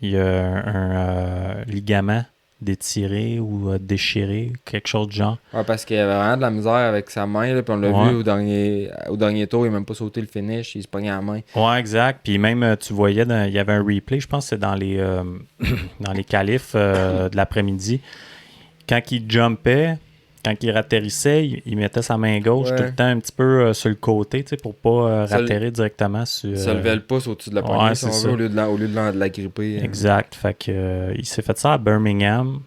Il y a un ligament détiré ou déchiré, quelque chose de genre. Ouais, parce qu'il avait vraiment de la misère avec sa main, là, puis on l'a vu au dernier tour, il n'a même pas sauté le finish, il se pognait la main. Ouais, exact. Puis même, tu voyais, il y avait un replay, je pense que c'est dans les qualifs de l'après-midi. Quand il jumpait, quand il ratterrissait, il mettait sa main gauche tout le temps un petit peu sur le côté, tu sais, pour pas ratterrir directement sur... Ça levait le pouce au-dessus de la poignée, si on veut, au lieu de la gripper. Exact. Fait que il s'est fait ça à Birmingham.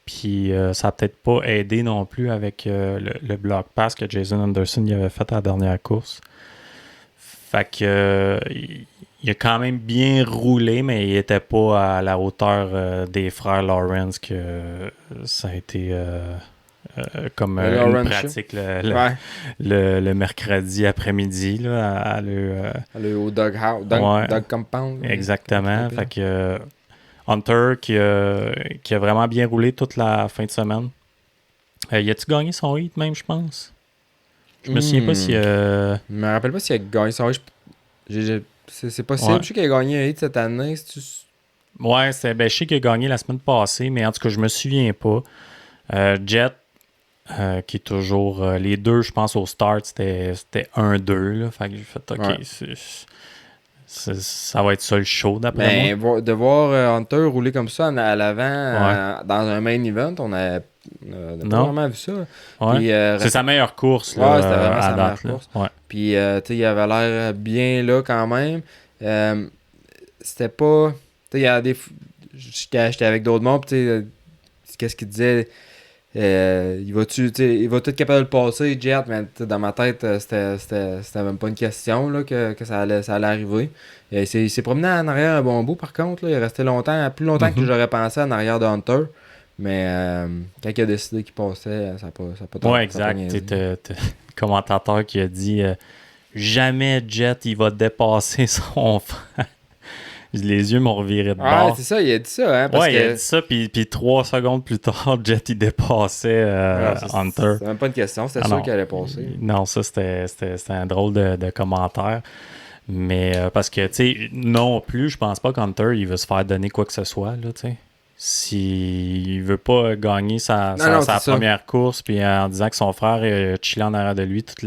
Puis ça n'a peut-être pas aidé non plus avec le block pass que Jason Anderson y avait fait à la dernière course. Fait que il a quand même bien roulé, mais il n'était pas à la hauteur des frères Lawrence que ça a été comme une pratique le mercredi après-midi là, aller au Dog Compound. Exactement. Fait que Hunter qui a vraiment bien roulé toute la fin de semaine. Y a-tu gagné son heat même, je pense? Je me souviens pas s'il a... Je me rappelle pas s'il a gagné son heat. C'est possible. Je sais qu'il a gagné un heat cette année. Ouais, je sais qu'il a gagné la semaine passée, mais en tout cas, je me souviens pas. Jet, qui est toujours... les deux, je pense, au start, c'était 1-2. Là, fait que j'ai fait, OK, ça va être ça le show, d'après moi. De voir Hunter rouler comme ça à l'avant dans un main event, on n'a pas vraiment vu ça. Ouais. Puis, c'est sa meilleure course là, c'était vraiment sa meilleure course. Ouais. Puis il avait l'air bien là quand même. C'était pas... Il y a des... J'étais avec d'autres mondes, qu'est-ce qu'il disait... il va être capable de le passer, Jet, mais dans ma tête, c'était même pas une question là, que ça allait arriver. Il s'est promené en arrière un bon bout, par contre. Là, il est resté plus longtemps que j'aurais pensé en arrière de Hunter. Mais quand il a décidé qu'il passait, ça n'a pas Ouais, exact. Le commentateur qui a dit jamais Jet, il va dépasser son frère. Les yeux m'ont reviré de Ah, bord. c'est ça, il a dit ça, hein, parce Ouais, il a que... dit ça, puis 3 secondes plus tard, Jet, il dépassait Hunter. C'est même pas une question, c'était Ah sûr non, qu'il allait passer. non, ça, c'était un drôle de commentaire. Mais parce que, tu sais, non plus, je pense pas qu'Hunter, il veut se faire donner quoi que ce soit, là, tu sais. S'il veut pas gagner sa première course, puis en disant que son frère est chillé en arrière de lui toute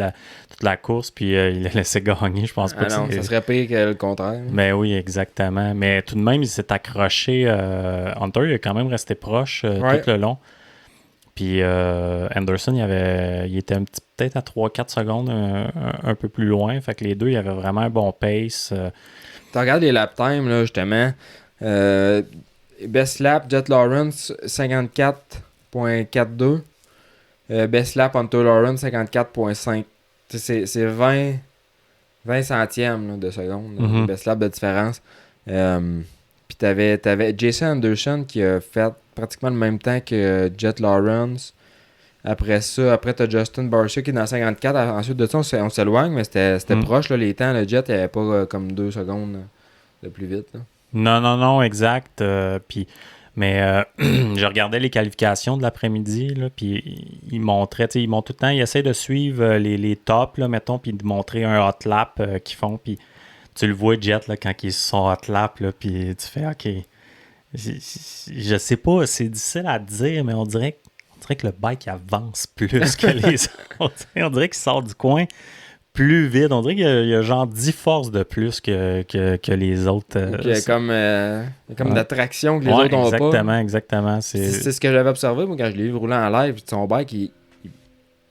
la course, puis il l'a laissé gagner, je pense pas que non, ça serait pire que le contraire. Mais oui, exactement. Mais tout de même, il s'est accroché. Hunter, il est quand même resté proche tout le long. Puis Anderson, il était peut-être à 3-4 secondes un peu plus loin. Fait que les deux, il avait vraiment un bon pace. Tu regardes les lap times, là, justement. Best lap, Jet Lawrence, 54.42. Best lap, Hunter Lawrence, 54.5. C'est 20 centièmes là, de seconde. Mm-hmm. Best lap de différence. Puis t'avais Jason Anderson qui a fait pratiquement le même temps que Jet Lawrence. Après t'as Justin Barcia qui est dans 54. Ensuite de ça, on s'éloigne, mais c'était proche là, les temps. Le Jet, il n'y avait pas comme 2 secondes de plus vite. Là. Non, exact. Mais je regardais les qualifications de l'après-midi, là, puis ils montraient tout le temps, ils essaient de suivre les tops, là, mettons, puis de montrer un hot lap qu'ils font, puis tu le vois, Jet, là, quand ils sont hot lap, là, puis tu fais, OK, je sais pas, c'est difficile à dire, mais on dirait que le bike avance plus que les autres. On dirait qu'il sort du coin plus vite. On dirait qu'il y a genre 10 forces de plus que les autres. Il y a comme d'attraction que les autres n'ont pas. Exactement. C'est ce que j'avais observé moi, quand je l'ai vu rouler en live. Son bike,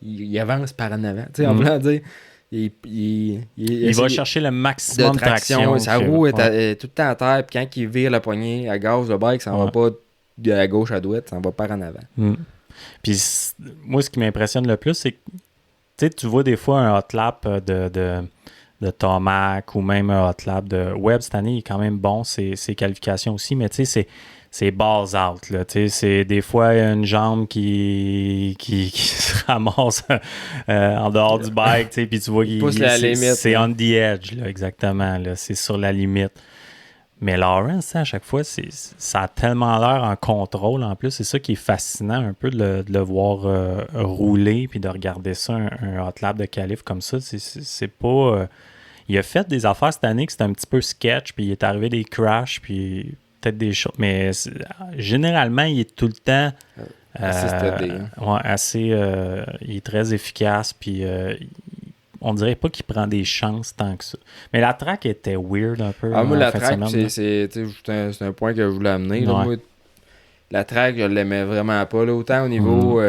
il avance par en avant. Tu sais, en voulant dire, il va chercher le maximum de traction. Sa roue est tout le temps à terre. Puis quand il vire la poignée à gaz, le bike, ça ne va pas de à gauche à droite, ça va par en avant. Puis moi, ce qui m'impressionne le plus, c'est que tu vois des fois un hot lap de Tomac ou même un hot lap de Webb cette année, il est quand même bon, ses qualifications aussi, mais tu sais, c'est balls out. Là, c'est des fois une jambe qui se ramasse en dehors du bike, puis tu vois qu'il c'est on the edge, là, exactement. Là, c'est sur la limite. Mais Lawrence, à chaque fois, ça a tellement l'air en contrôle. En plus, c'est ça qui est fascinant un peu de le voir rouler puis de regarder ça, un hot lap de qualif comme ça. C'est pas... il a fait des affaires cette année que c'était un petit peu sketch, puis il est arrivé des crashs, puis peut-être des choses. Mais généralement, il est tout le temps... assez steady. Ouais, il est très efficace, puis... on dirait pas qu'il prend des chances tant que ça. Mais la track était weird un peu. Moi, la track, c'est un point que je voulais amener. Là, moi, la track, je l'aimais vraiment pas. Là, autant au niveau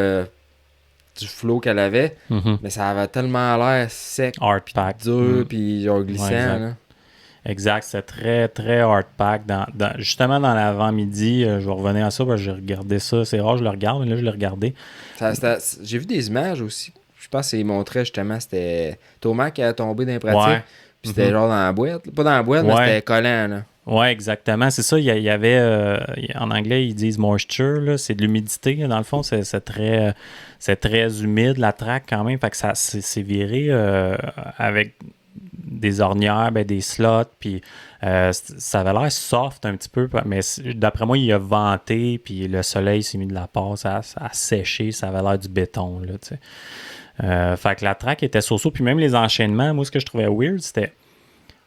du flow qu'elle avait, mais ça avait tellement l'air sec, dur, puis genre glissant. Ouais, là. Exact, c'est très, très hard pack. Justement, dans l'avant-midi, je vais revenir à ça parce que j'ai regardé ça. C'est rare, je le regarde, mais là, je l'ai regardé. J'ai vu des images aussi. Je pense qu'il montrait justement, c'était Thomas qui a tombé dans les pratiques. Ouais. Puis c'était genre dans la boîte. Pas dans la boîte, mais c'était collant. Là. Ouais, exactement. C'est ça, il y avait, en anglais, ils disent moisture, là, c'est de l'humidité. Dans le fond, c'est très humide, la track quand même. Fait que ça c'est viré avec des ornières, des slots, puis ça avait l'air soft un petit peu, mais d'après moi, il a venté, puis le soleil s'est mis de la part, ça a séché, ça avait l'air du béton, là, tu sais. Fait que la track était so-so, puis même les enchaînements, moi, ce que je trouvais weird, c'était...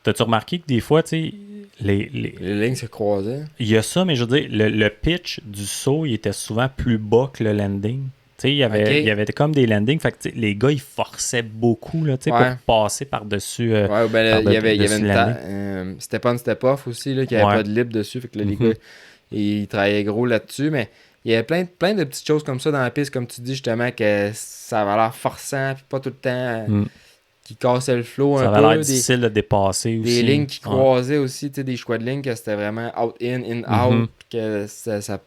T'as-tu remarqué que des fois, tu sais, les lignes se croisaient? Il y a ça, mais je veux dire, le pitch du saut, il était souvent plus bas que le landing. Tu sais, il y avait comme des landings, fait que les gars, ils forçaient beaucoup, là, tu sais, pour passer par-dessus il y avait une step-on, step-off aussi, là, qui avait pas de lip dessus, fait que là, les gars, ils travaillaient gros là-dessus, mais il y avait plein de petites choses comme ça dans la piste, comme tu dis justement, que ça avait l'air forçant, puis pas tout le temps qui cassait le flow un peu. Ça avait l'air difficile de dépasser aussi. Des lignes qui croisaient aussi, tu sais, des choix de lignes que c'était vraiment out-in, in-out, que ça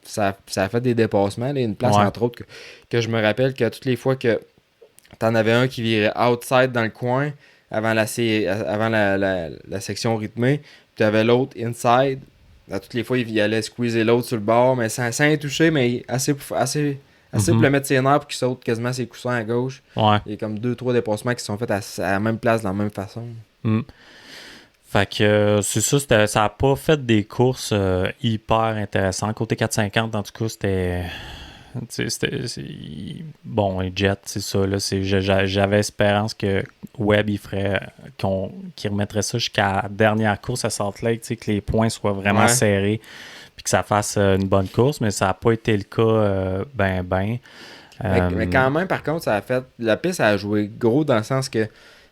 a fait des dépassements. Il y a une place, entre autres, que je me rappelle que toutes les fois que t'en avais un qui virait outside dans le coin avant la section rythmée, puis t'avais l'autre inside. À toutes les fois, il allait squeezer l'autre sur le bord, mais sans y toucher, mais assez assez pour le mettre ses nerfs pour qu'il saute quasiment ses coussins à gauche. Ouais. Il y a comme 2-3 dépassements qui sont faits à la même place, de la même façon. Fait que c'est ça, ça a pas fait des courses hyper intéressantes. Côté 450, en tout cas, c'était... Bon, Jet, c'est ça. Là, j'avais espérance que Webb il ferait qu'il remettrait ça jusqu'à la dernière course à Salt Lake, que les points soient vraiment serrés puis que ça fasse une bonne course, mais ça n'a pas été le cas Mais quand même, par contre, ça a fait. La piste a joué gros dans le sens que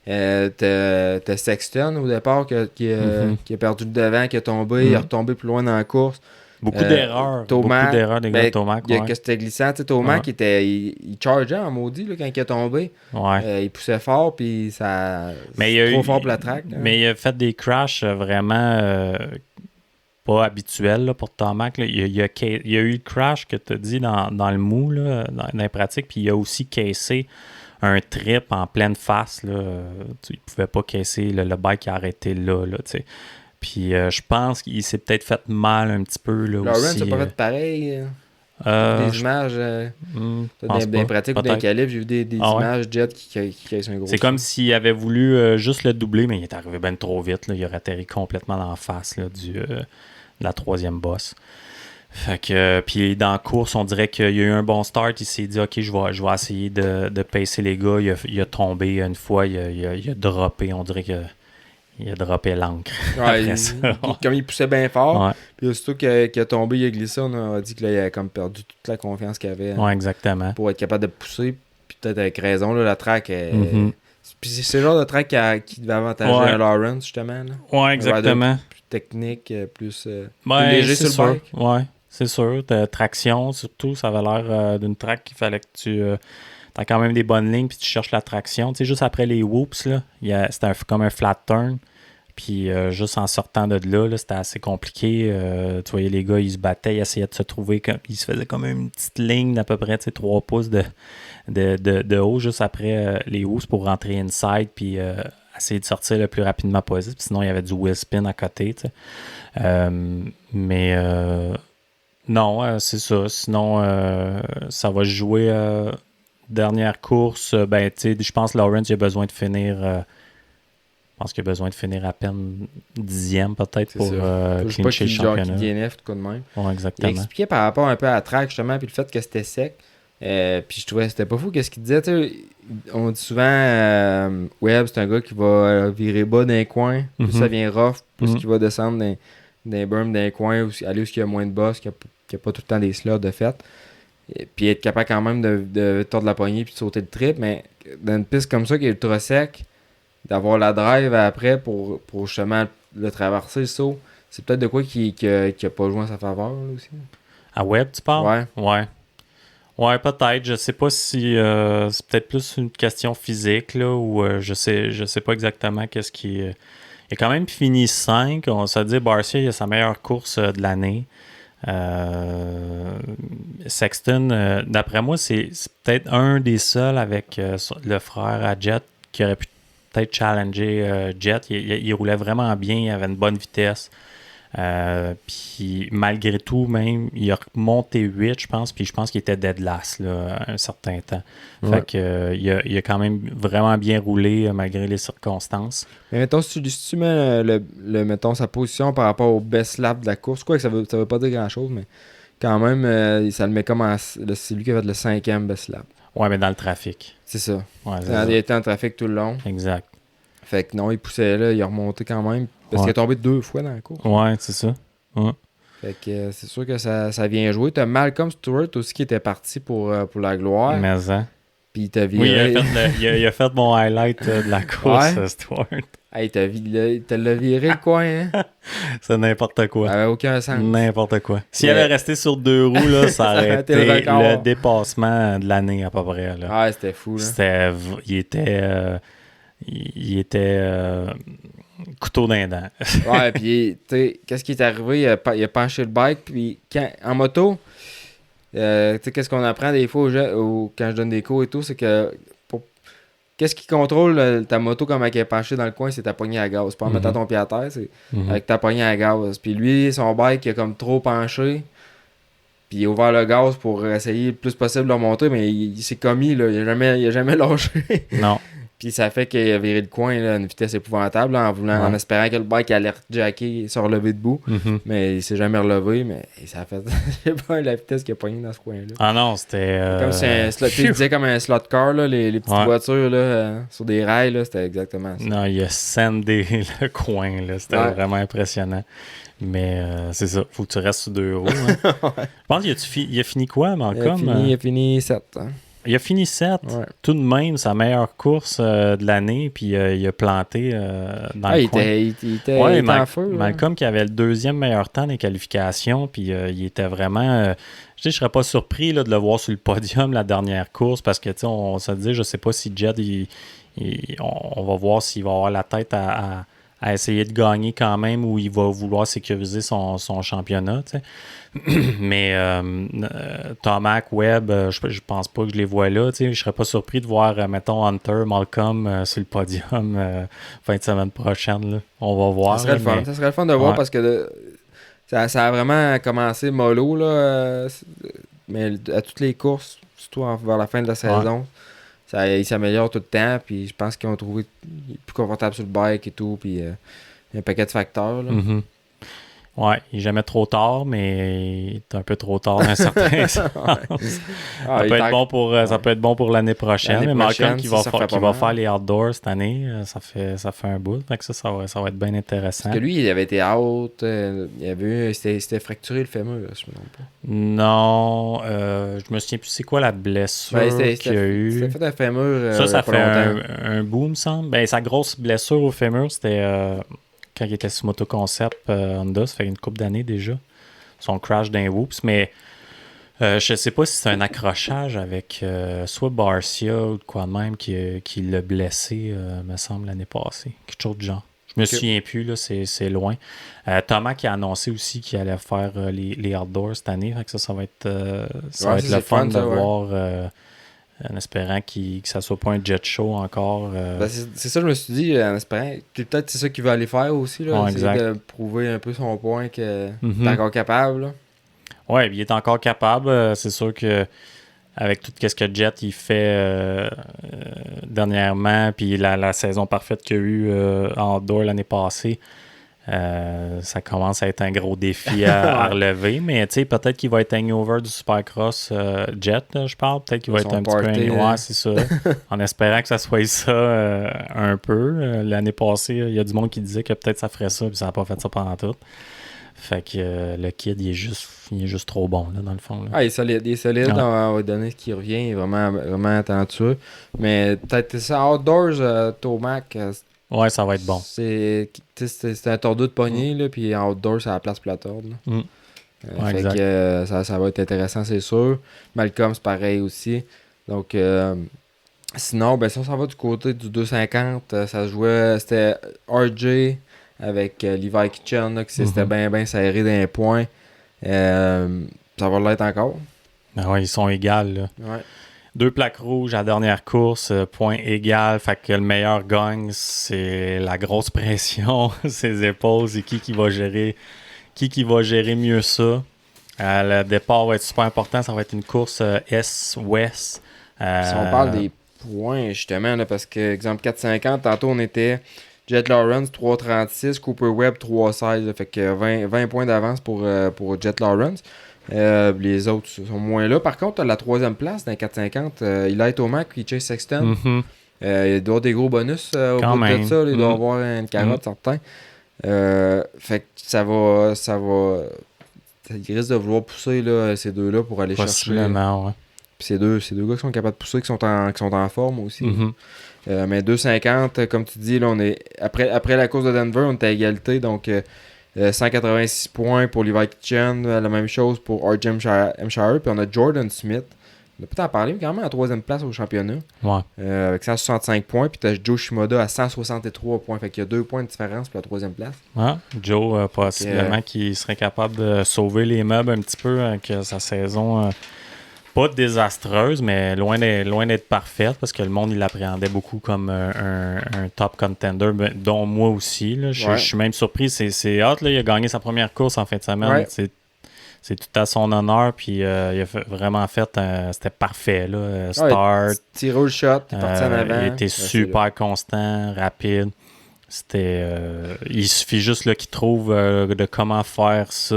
t'as Sexton au départ qui a perdu le devant, qui est tombé, il est retombé plus loin dans la course. Beaucoup d'erreurs. Thomas, beaucoup d'erreurs des gars de Thomas. Il y a que c'était glissant. Thomas qui était. Il chargeait en maudit là, quand il est tombé. Il poussait fort, puis ça. C'est trop fort pour la track. Mais il a fait des crashs vraiment pas habituels là, pour Thomas. Là. Il y a eu le crash que tu as dit dans le mou, là, dans les pratiques, puis il a aussi caissé un trip en pleine face. Là. Il pouvait pas caisser le bike qui a arrêté là tu sais. Puis je pense qu'il s'est peut-être fait mal un petit peu là, Lawrence aussi. n'a pas fait pareil. Des images des pratiques ou des calibres, j'ai vu des images Jet qui caissent un gros. C'est comme s'il avait voulu juste le doubler, mais il est arrivé ben trop vite. Là. Il aurait atterri complètement dans la face là, de la troisième bosse. Fait que puis dans la course, on dirait qu'il y a eu un bon start. Il s'est dit ok, je vais essayer de pacer les gars. Il a tombé une fois, il a droppé. On dirait que il a droppé l'encre. Comme il poussait bien fort, puis aussitôt qu'il a tombé, il a glissé, on a dit qu'il avait comme perdu toute la confiance qu'il avait. Exactement. Pour être capable de pousser, puis peut-être avec raison, là, la track. Puis c'est le genre de track qui devait avantager un Lawrence, justement. Là. Exactement. Plus technique, plus léger sur le bike. Ouais, c'est sûr. Traction, surtout, ça avait l'air d'une track qu'il fallait que tu... T'as quand même des bonnes lignes, puis tu cherches la traction. Tu sais, juste après les whoops, là, c'était comme un flat turn. Puis juste en sortant de là, c'était assez compliqué. Tu voyais les gars, ils se battaient, ils essayaient de se trouver. Ils se faisaient comme une petite ligne d'à peu près 3 pouces de haut, juste après les whoops pour rentrer inside, puis essayer de sortir le plus rapidement possible. Puis sinon, il y avait du wheel spin à côté. Non, c'est ça. Sinon, ça va jouer... Dernière course, je pense que Lawrence il a besoin de finir. Je pense qu'il a besoin de finir à peine 10e peut-être pour clincher le championnat. DNF, tout de même. Exactement. Il expliquait par rapport un peu à la track justement, puis le fait que c'était sec. Puis je trouvais que c'était pas fou qu'est-ce qu'il disait. On dit souvent Webb, c'est un gars qui va virer bas d'un coin, plus ça vient rough, plus qu'il va descendre d'un berm d'un coin, ou aller où il y a moins de boss, qu'il n'y a pas tout le temps des slots de fait. Et puis être capable quand même de tordre la poignée puis de sauter le trip, mais dans une piste comme ça qui est ultra sec, d'avoir la drive après pour justement le traverser le saut, c'est peut-être de quoi qui a pas joué en sa faveur là, aussi. À Webb, tu parles? Ouais, peut-être. Je sais pas si c'est peut-être plus une question physique là, ou je sais pas exactement qu'est-ce qui... il a quand même fini 5. On s'est dit Barcia, il a sa meilleure course de l'année. Sexton, d'après moi, c'est peut-être un des seuls avec le frère à Jet qui aurait pu peut-être challenger Jet. Il roulait vraiment bien, il avait une bonne vitesse. Puis malgré tout, même, il a monté 8, je pense, puis je pense qu'il était dead last là, à un certain temps. Fait que il a quand même vraiment bien roulé malgré les circonstances. Mais mettons, si tu mets mettons, sa position par rapport au best lap de la course, quoi que ça veut pas dire grand-chose, mais quand même, ça le met comme c'est lui qui a fait le 5e best lap. Ouais, mais dans le trafic. C'est ça. Ouais, il était en trafic tout le long. Exact. Fait que non, il poussait là, il a remonté quand même. Parce qu'il est tombé 2 fois dans la course. Ouais, c'est ça. Ouais. Fait que c'est sûr que ça vient jouer. T'as Malcolm Stewart aussi qui était parti pour la gloire. Mais ça. Puis t'as viré. Oui, il a fait mon highlight de la course, Stewart. Hey, t'as viré le coin, hein? C'est n'importe quoi. Ça avait aucun sens. N'importe quoi. S'il avait resté sur 2 roues, là, ça aurait été le dépassement de l'année à peu près. Là. Ah, c'était fou. Là. Il était couteau d'un dent. Ouais, puis tu sais, qu'est-ce qui est arrivé? Il a penché le bike, puis en moto, tu sais, qu'est-ce qu'on apprend des fois quand je donne des cours et tout, c'est que qu'est-ce qui contrôle ta moto comme elle est penchée dans le coin, c'est ta poignée à gaz. Pas en mettant ton pied à terre, c'est avec ta poignée à gaz. Puis lui, son bike, il a comme trop penché. Puis il a ouvert le gaz pour essayer le plus possible de le remonter, mais il s'est commis, là. Il a jamais lâché. Non. Puis ça fait qu'il a viré le coin là, à une vitesse épouvantable là, en espérant que le bike allait rejacker et se relever debout. Mais il s'est jamais relevé, mais ça a fait je sais pas la vitesse qu'il a pogné dans ce coin-là. Ah non, c'était... Comme si un slot, tu disais comme un slot car, là, les petites voitures là, sur des rails, là, c'était exactement ça. Non, il a scindé le coin, là. C'était vraiment impressionnant. Mais c'est ça, faut que tu restes sur 2 roues. Hein. Je pense qu'il a fini quoi, Malcolm? Il a fini 7. Hein. Il a fini 7. Ouais. Tout de même, sa meilleure course de l'année, puis il a planté dans le coin. Il était en feu. Malcolm qui avait le 2e meilleur temps des qualifications, puis il était vraiment... je serais pas surpris là, de le voir sur le podium la dernière course, parce que on se dit, je sais pas si Jed, on va voir s'il va avoir la tête à essayer de gagner quand même ou il va vouloir sécuriser son championnat. T'sais. Mais Tomac, Webb, je pense pas que je les vois là. Je serais pas surpris de voir, mettons, Hunter, Malcolm sur le podium fin de semaine prochaine. Là. On va voir. Ça serait le fun. Ça serait le fun de voir parce que ça a vraiment commencé mollo. Là, mais à toutes les courses, surtout vers la fin de la saison. Il s'améliore tout le temps, puis je pense qu'ils ont trouvé plus confortable sur le bike et tout, puis il y a un paquet de facteurs. Là. Mm-hmm. Ouais, il n'est jamais trop tard, mais il est un peu trop tard dans un certain sens. Ça peut être bon pour l'année prochaine. Mais Malcolm qui va faire les outdoors cette année, ça fait un bout. Fait que ça va être bien intéressant. Parce que lui, il avait été out, c'était fracturé le fémur, je me trompe pas. Non, je me souviens plus c'est quoi la blessure qu'il a eu. C'était fait un fémur. Ça fait un bout, me semble. Sa grosse blessure au fémur, c'était... quand il était sur Motoconcept Honda, ça fait une couple d'années déjà. Son crash d'un Whoops, mais je sais pas si c'est un accrochage avec soit Barcia ou de quoi de même qui l'a blessé, me semble, l'année passée. Quelque chose de genre. Je me souviens plus, là, c'est loin. Thomas qui a annoncé aussi qu'il allait faire les outdoors cette année. Fait que ça va être, le fun de voir... en espérant que ça soit pas un jet show encore. C'est ça, je me suis dit, en espérant que peut-être c'est ça qu'il va aller faire aussi, là, essayer de prouver un peu son point qu'il est encore capable. Oui, il est encore capable. C'est sûr que avec tout ce que Jet il fait dernièrement, puis la saison parfaite qu'il y a eu en outdoor l'année passée, ça commence à être un gros défi à relever, mais tu sais, peut-être qu'il va être hangover du Supercross Jet, là, je parle. Peut-être qu'il va être un petit peu hangover, c'est ça. En espérant que ça soit ça un peu. L'année passée, il y a du monde qui disait que peut-être ça ferait ça, puis ça n'a pas fait ça pendant tout. Fait que le kid, il est juste trop bon, là, dans le fond. Là. Ah, il est solide. On va donner ce qui revient. Il est vraiment, vraiment talentueux. Mais peut-être ça, outdoors, Tomac... ouais, ça va être bon. C'est un tordeau de poignée, là, puis en outdoor, c'est à la place pour la tordre. Fait que ça va être intéressant, c'est sûr. Malcolm, c'est pareil aussi. Donc, sinon, si on s'en va du côté du 250, ça se jouait, c'était RJ avec Levi Kitchen, là, c'était bien serré d'un point. Ça va l'être encore. Ben ouais, ils sont égales, là. Ouais. 2 plaques rouges à la dernière course, point égal, fait que le meilleur gagne, c'est la grosse pression, ses épaules, c'est qui va gérer mieux ça. Le départ va être super important, ça va être une course Est-Ouest. Si on parle des points, justement, là, parce que, exemple, 4,50, tantôt on était Jet Lawrence 3,36, Cooper Webb 3,16, là, fait que 20 points d'avance pour Jet Lawrence. Les autres sont moins là. Par contre, la 3e place dans les 4,50, il a Tomac et Chase Sexton. Il doit y avoir des gros bonus au bout de ça. Il doit avoir une carotte certain. Fait que ça va. Il risque de vouloir pousser là, ces deux-là pour aller chercher. Ouais. Puis ces deux gars qui sont capables de pousser, qui sont en forme aussi. Mais 2,50, comme tu dis, là, on est après la course de Denver, on est à égalité. Donc 186 points pour Levi Kitchen, la même chose pour RJ Hampshire, puis on a Jordan Smith. On a peut-être en parler, mais quand même à 3e place au championnat. Ouais. Avec 165 points, puis tu as Joe Shimoda à 163 points. Fait qu'il y a 2 points de différence pour la 3e place. Ouais. Joe, possiblement, qui serait capable de sauver les meubles un petit peu avec sa saison. Pas désastreuse, mais loin d'être parfaite, parce que le monde, il l'appréhendait beaucoup comme un top contender, dont moi aussi. Là. Je suis même surpris. C'est hâte, là, il a gagné sa première course en fin de semaine. Ouais. c'est tout à son honneur. Puis il a vraiment fait c'était parfait, là. Start. Tiré au shot, il est parti en avant. Il était super constant, rapide. Il suffit juste là, qu'il trouve de comment faire ça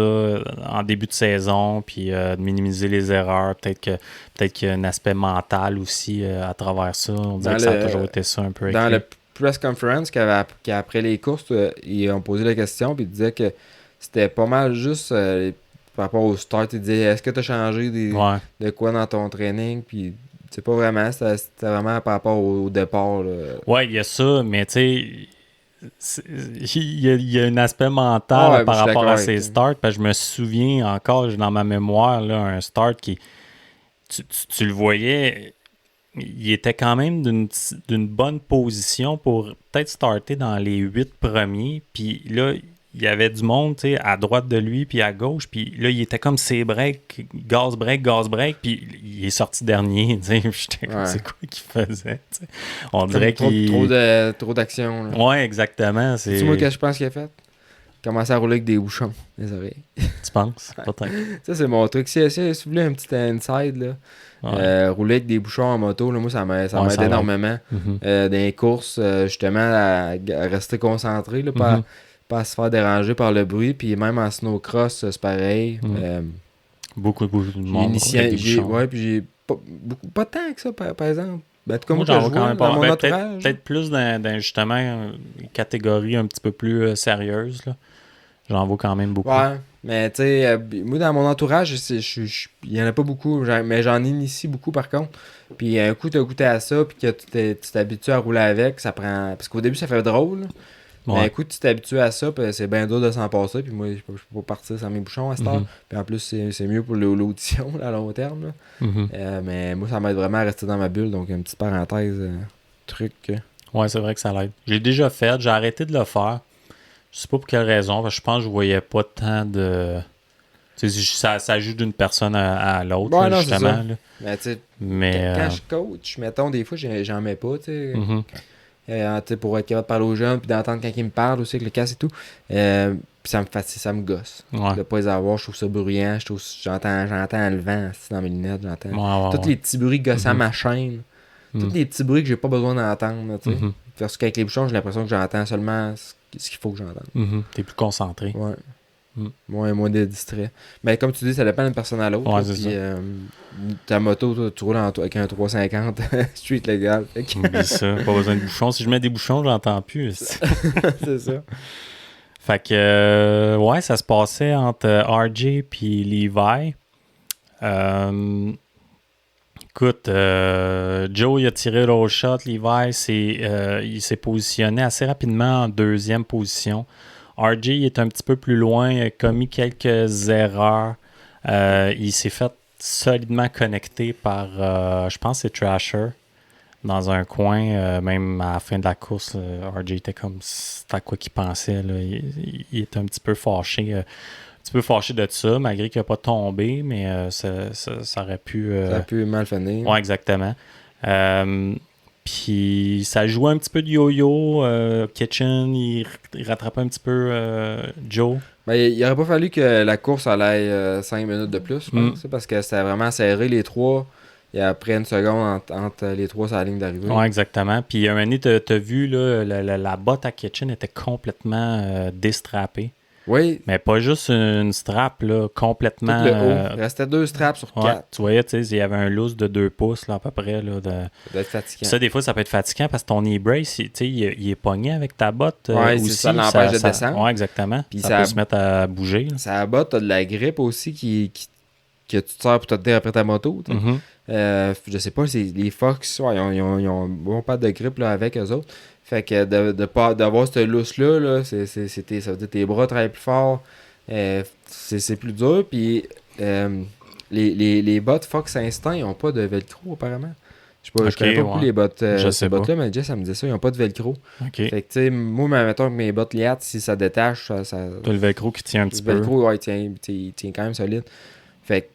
en début de saison, puis de minimiser les erreurs. Peut-être qu'il y a un aspect mental aussi à travers ça. On dirait que ça a toujours été ça un peu. Dans le press conference qu'après les courses, ils ont posé la question, puis ils disaient que c'était pas mal juste par rapport au start. Ils disaient, est-ce que tu as changé de quoi dans ton training? Puis c'est pas vraiment, c'était vraiment par rapport au départ. Là. Ouais, il y a ça, mais tu sais, il y a un aspect mental par rapport à ses starts. Parce que je me souviens encore, j'ai dans ma mémoire là, un start qui. Tu le voyais, il était quand même d'une bonne position pour peut-être starter dans les 8 premiers. Puis là, il y avait du monde à droite de lui, puis à gauche. Puis là, il était comme ses breaks, gaz break, puis il est sorti dernier. J'étais comme, c'est quoi qu'il faisait? T'sais. On dirait qu'il... Trop d'action. Là. Ouais, exactement. C'est moi que je pense qu'il a fait? Commencer à rouler avec des bouchons les oreilles. Tu penses? Peut-être. Ça, c'est mon truc. Si vous voulez un petit inside, là, rouler avec des bouchons en moto, là, moi, ça m'aide énormément. Dans les courses, justement, à rester concentré, là, pas se faire déranger par le bruit. Puis même en snowcross, c'est pareil. Beaucoup de monde. Puis j'ai pas tant que ça, par exemple. Ben, comme moi, j'en vois quand même pas. Peut-être plus dans justement une catégorie un petit peu plus sérieuse. Là. J'en vois quand même beaucoup. Ouais, mais tu sais, moi dans mon entourage, il y en a pas beaucoup, mais j'en initie beaucoup par contre. Puis un coup, tu as goûté à ça, puis que tu t'habitues à rouler avec, ça prend. Parce qu'au début, ça fait drôle. Ouais. Mais un coup, tu t'habitues à ça, puis c'est bien dur de s'en passer. Puis moi, je peux pas partir sans mes bouchons à cette heure. Puis en plus, c'est mieux pour l'audition là, à long terme. Là. Mais moi, ça m'aide vraiment à rester dans ma bulle. Donc, une petite parenthèse, truc. Ouais, c'est vrai que ça l'aide. J'ai déjà fait, j'ai arrêté de le faire. Je sais pas pour quelle raison, parce que je pense que je voyais pas tant de... Ça joue d'une personne à l'autre, ouais, là, justement. Là. Mais tu sais, quand je coach, mettons, des fois, j'en mets pas, tu sais. Pour être capable de parler aux jeunes, puis d'entendre quand ils me parlent aussi avec le casque et tout. Puis ça me fatigue, ça me gosse. Ouais. De pas les avoir, je trouve ça bruyant. J'entends le vent dans mes lunettes, j'entends. Tous les petits bruits gossants à ma chaîne. Tous les petits bruits que j'ai pas besoin d'entendre, tu sais. Parce qu'avec les bouchons, j'ai l'impression que j'entends seulement ce qu'il faut que j'entende. T'es plus concentré. Ouais. Moins de distrait. Mais comme tu dis, ça dépend d'une personne à l'autre. Ouais, puis, ta moto, tu roules avec un 350 street légal. Oublie ça, pas besoin de bouchons. Si je mets des bouchons, j'entends plus. C'est ça. Fait que, ouais, ça se passait entre RJ puis Levi. Écoute, Joe, il a tiré le shot. Levi, il s'est positionné assez rapidement en deuxième position. RJ est un petit peu plus loin, il a commis quelques erreurs. Il s'est fait solidement connecter par, je pense, c'est Trasher dans un coin. Même à la fin de la course, RJ était comme c'était à quoi qu'il pensait. Là. Il était un petit peu fâché. De ça, malgré qu'il n'a pas tombé, mais ça aurait pu... ça aurait pu mal finir. Oui, exactement. Puis ça jouait un petit peu de yo-yo. Kitchen, il rattrapait un petit peu Joe. Ben, il n'aurait pas fallu que la course aille 5 minutes de plus, je pense, parce que c'était vraiment serré les trois. Et après une seconde entre les trois sur la ligne d'arrivée. Oui, exactement. Puis un moment donné, tu as vu, là, la botte à Kitchen était complètement déstrappée. Oui. Mais pas juste une strap, là, complètement... Tout le haut. Il restait 2 straps sur 4. Ouais, tu voyais, tu sais, il y avait un loose de 2 pouces, là, à peu près. Là, ça doit être fatigant. Ça, des fois, ça peut être fatigant parce que ton e-brace, tu sais, il est pogné avec ta botte aussi. Ça l'empêche de descendre. Oui, exactement. Puis ça peut se mettre à bouger. Là. Ça botte, tu as de la grippe aussi que tu te sers pour te tenir après ta moto. Je sais pas, les Fox, ils ont bon pas de grippe là, avec eux autres. Fait que d'avoir cette lousse-là, là, ça veut dire que tes bras travaillent plus fort. C'est plus dur. Puis les bottes Fox Instinct, ils n'ont pas de velcro apparemment. Je connais pas beaucoup les bottes, ces bottes-là, mais Jess, ça me dit ça, ils n'ont pas de velcro. Okay. Fait que, tu sais, moi, mettons que mes bottes Liat, si ça détache, ça. T'as le velcro qui tient un petit peu. Le velcro, ouais, il tient quand même solide. Fait que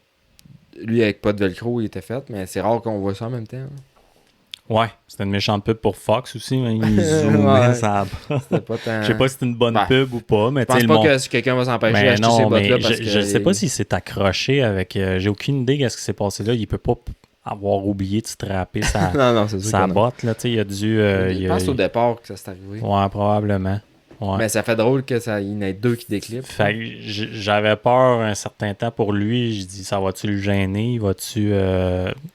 lui, avec pas de velcro, il était fait, mais c'est rare qu'on voit ça en même temps. Ouais, c'était une méchante pub pour Fox aussi, mais il zoomait, Ouais. ça. C'était pas tant... Je sais pas si c'est une bonne Ben, pub ou pas, mais je tu sais, pense le pas monde. que quelqu'un va s'empêcher Mais d'acheter ces non, bottes-là mais parce je que... sais pas s'il s'est accroché avec. J'ai aucune idée de ce qui s'est passé là. Il peut pas avoir oublié de strapper non, c'est sûr sa que non. botte, là. Tu sais, il a dû. Je pense au départ que ça s'est arrivé. Ouais, probablement. Ouais. Mais ça fait drôle qu'il y en ait deux qui déclipent. Fait que j'avais peur un certain temps pour lui. Je dis, ça va-tu le gêner?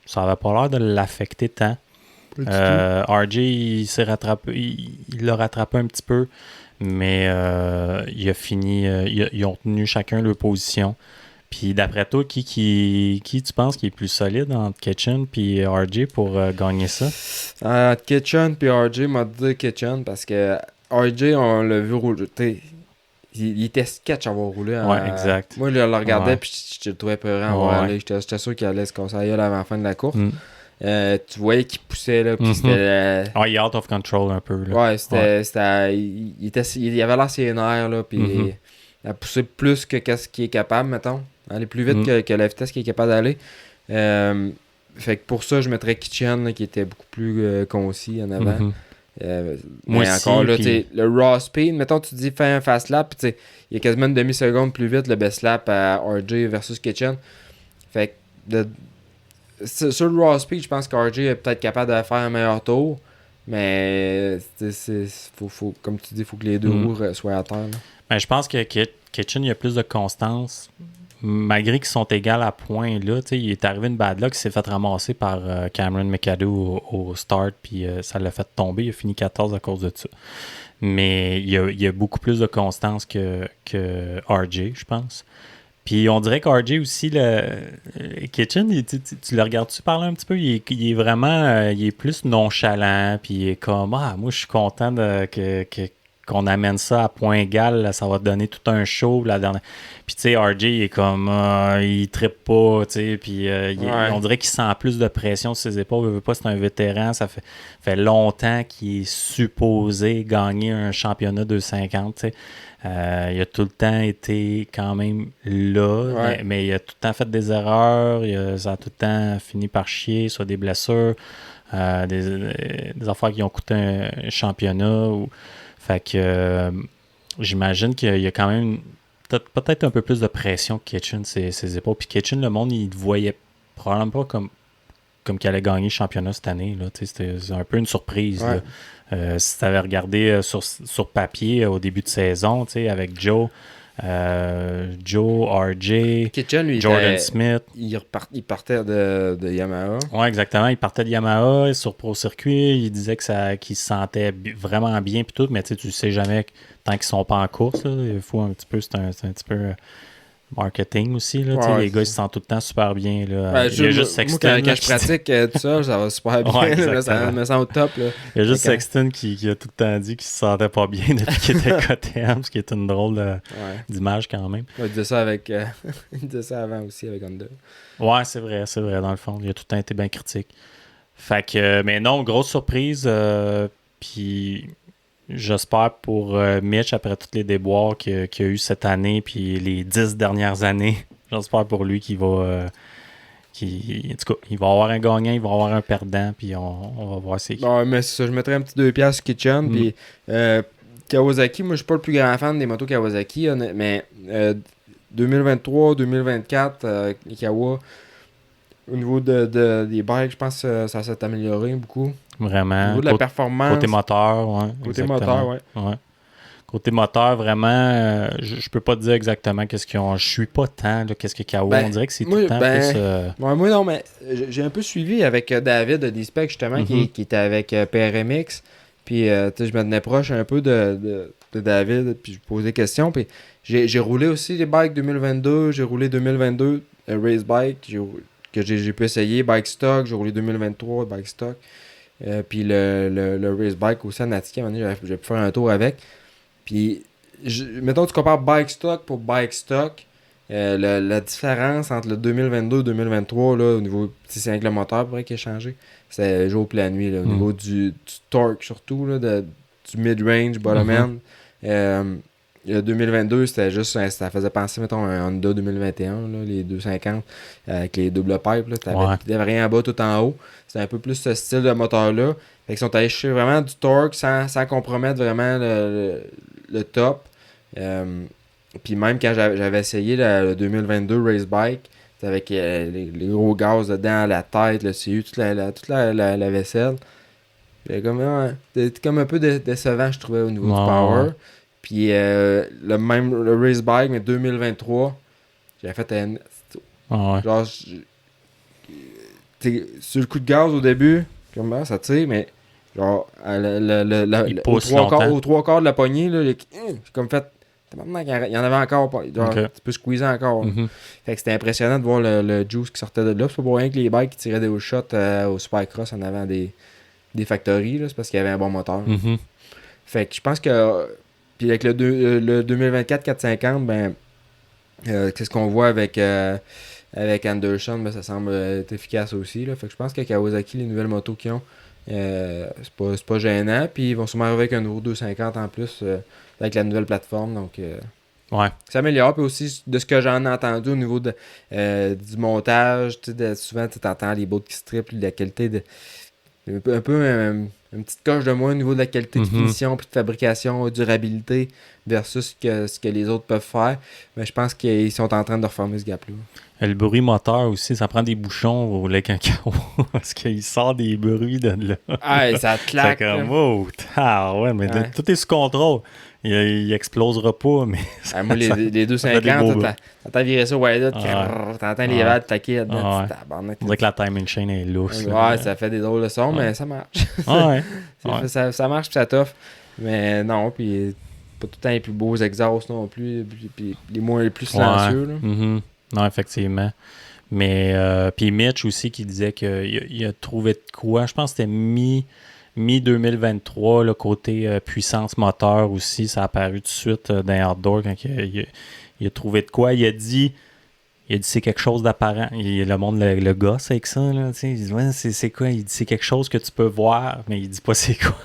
Ça avait pas l'air de l'affecter tant. RJ, il s'est rattrapé. Il l'a rattrapé un petit peu. Mais il a fini. Ils ont tenu chacun leur position. Puis d'après toi, qui tu penses qui est plus solide entre Kitchen et RJ pour gagner ça? Kitchen puis RJ m'a dit Kitchen parce que RJ, on l'a vu rouler. Il était sketch à avoir roulé. Ouais, exact. Moi, je le regardais Ouais. puis je le trouvais peurant à voir Ouais. aller. J'étais sûr qu'il allait se casser la gueule avant la fin de la course. Mm. Tu voyais qu'il poussait là, puis Mhm. c'était... Ah, il est out of control un peu. Là. Ouais, c'était... Il avait l'air ses nerfs, là, puis Mhm. il a poussé plus que qu'est-ce qu'il est capable, mettons. Aller plus vite Mm. que la vitesse qu'il est capable d'aller. Fait que pour ça, je mettrais Kitchen, là, qui était beaucoup plus concis en avant. Mhm. Mais aussi, encore là, puis- t'sais, le raw speed, mettons, tu dis fais un fast lap, puis t'sais, il y a quasiment une demi-seconde plus vite le best lap à RJ versus Kitchen. Fait que sur le raw speed, je pense qu'RJ est peut-être capable de faire un meilleur tour. Mais faut, comme tu dis, il faut que les deux Mm. roues soient à terre. Là. Ben, je pense que Kitchen, il y a plus de constance. Malgré qu'ils sont égaux à point, là, tu sais, il est arrivé une bad luck, il s'est fait ramasser par Cameron McAdoo au start, puis ça l'a fait tomber. Il a fini 14 à cause de ça. Mais il y a beaucoup plus de constance que RJ, je pense. Puis on dirait qu'RJ aussi, Kitchen, tu le regardes-tu parler un petit peu? Il est vraiment, il est plus nonchalant, puis il est comme, moi je suis content qu'on amène ça à point égal, là, ça va te donner tout un show. La dernière... Puis tu sais, RJ, il est comme, il trippe pas, tu sais, puis on dirait qu'il sent plus de pression sur ses épaules. Il veut pas, c'est un vétéran, ça fait longtemps qu'il est supposé gagner un championnat 250, tu sais. Il a tout le temps été quand même là, mais il a tout le temps fait des erreurs, ça a tout le temps fini par chier, soit des blessures, des affaires qui ont coûté un championnat. Fait que j'imagine qu'il y a quand même peut-être un peu plus de pression que Kitchen ses épaules. Puis Kitchen, le monde, il ne voyait probablement pas comme qu'il allait gagner le championnat cette année. Là. C'était un peu une surprise. Ouais. Si tu avais regardé sur papier au début de saison, avec Joe, RJ, Kitchen, lui, Jordan Smith. Il partait de Yamaha. Oui, exactement. Il partait de Yamaha sur Pro Circuit. Il disait qu'il se sentait vraiment bien puis tout, mais tu sais jamais tant qu'ils sont pas en course. Là, il faut un petit peu, c'est un petit peu marketing aussi. Là, les gars, ils se sentent tout le temps super bien. Là. Il y a juste Sexton. Moi, quand je pratique tout ça, ça va super bien. Ouais, là, ça me sent au top. Là. Il y a juste Sexton qui a tout le temps dit qu'il se sentait pas bien depuis qu'il était KTM, ce qui est une drôle d'image quand même. Il disait ça avec il disait ça avant aussi avec Honda. Ouais, c'est vrai, dans le fond. Il a tout le temps été bien critique. Fait que, mais non, grosse surprise. Puis j'espère pour Mitch, après tous les déboires qu'il y a eu cette année, puis les 10 dernières années, j'espère pour lui qu'il va... en tout cas, il va avoir un gagnant, il va avoir un perdant, puis on va voir c'est qui. Bon, mais c'est ça, je mettrais un petit 2$ sur Kitchen, puis Kawasaki, moi je suis pas le plus grand fan des motos Kawasaki, mais 2023, 2024, Kawa, au niveau des bikes, je pense que ça s'est amélioré beaucoup. Vraiment. Au niveau de la performance. Côté moteur, ouais. Côté moteur, ouais. Côté moteur, vraiment, je peux pas te dire exactement qu'est-ce qu'ils ont. Je suis pas tant, là, qu'est-ce que Kawa. On dirait que c'est tout le temps plus... Ouais, moi non, mais j'ai un peu suivi avec David de D-Spec, justement, qui était avec PRMX. Puis, je me tenais proche un peu de David, puis je posais des questions. Puis, j'ai roulé aussi les bikes 2022. J'ai roulé 2022 race bike que j'ai pu essayer. Bike stock, j'ai roulé 2023 bike stock. Puis le race bike aussi à Natiki, à un moment donné, j'ai pu faire un tour avec. Puis, mettons, tu compares bike stock pour bike stock. La différence entre le 2022 et 2023, là, au niveau, c'est avec le moteur pour qui a changé. C'est jour et la nuit, là, au niveau du torque surtout, là, du mid-range, bottom end. le 2022, c'était juste, ça faisait penser, mettons, à un Honda 2021, là, les 250, avec les double pipes. Là, t'avais rien en bas, tout en haut. C'était un peu plus ce style de moteur-là. Fait qu'ils sont allés chercher vraiment du torque sans compromettre vraiment le top. Puis même quand j'avais essayé le 2022 Race Bike, avec les gros gaz dedans, la tête, le CU, toute la vaisselle. C'était comme un peu décevant, je trouvais, au niveau du power. Puis le Race Bike, mais 2023, j'avais fait un... Genre, sur le coup de gaz au début, comment ça tire, mais genre, aux trois quarts de la poignée, là, j'ai comme fait... Maintenant, il y en avait encore. Genre, tu peux squeezer encore. Fait que c'était impressionnant de voir le juice qui sortait de là. C'est pas pour rien que les bikes qui tiraient des hauts shots au Supercross en avant des factories. Là, c'est parce qu'il y avait un bon moteur. Fait que je pense que. Puis avec le 2024 450, ben. C'est ce qu'on voit avec Anderson, ben, ça semble être efficace aussi. Là. Fait que je pense que Kawasaki, les nouvelles motos qu'ils ont, c'est pas gênant. Puis ils vont sûrement arriver avec un nouveau 250 en plus. Avec la nouvelle plateforme, donc ça améliore. Puis aussi, de ce que j'en ai entendu au niveau du montage, souvent tu entends les boats qui se triplent, la qualité une petite coche de moins au niveau de la qualité de finition, puis de fabrication, durabilité, versus ce que les autres peuvent faire. Mais je pense qu'ils sont en train de reformer ce gap-là. Le bruit moteur aussi, ça prend des bouchons au lait cacao parce qu'il sort des bruits de là. Ah, ça claque. C'est comme, oh, ouais, mais tout est sous contrôle. Il explosera pas, mais... moi, les 250, t'entends virer ça, t'entends les valves taquer là-dedans. On dirait que la timing chain est lousse. Ouais, ça fait des drôles de sons, mais ça marche. Ça marche, puis ça t'offre. Mais non, puis pas tout le temps les plus beaux exhausts non plus, puis les plus silencieux. Là. Non, effectivement. Mais, puis Mitch aussi qui disait qu'il a trouvé de quoi, je pense que c'était mi-2023, le côté puissance moteur aussi, ça a apparu tout de suite dans Outdoor quand il a trouvé de quoi. Il a dit c'est quelque chose d'apparent. Le monde le gosse avec ça. Là, il dit c'est quoi? Il dit c'est quelque chose que tu peux voir, mais il dit pas c'est quoi.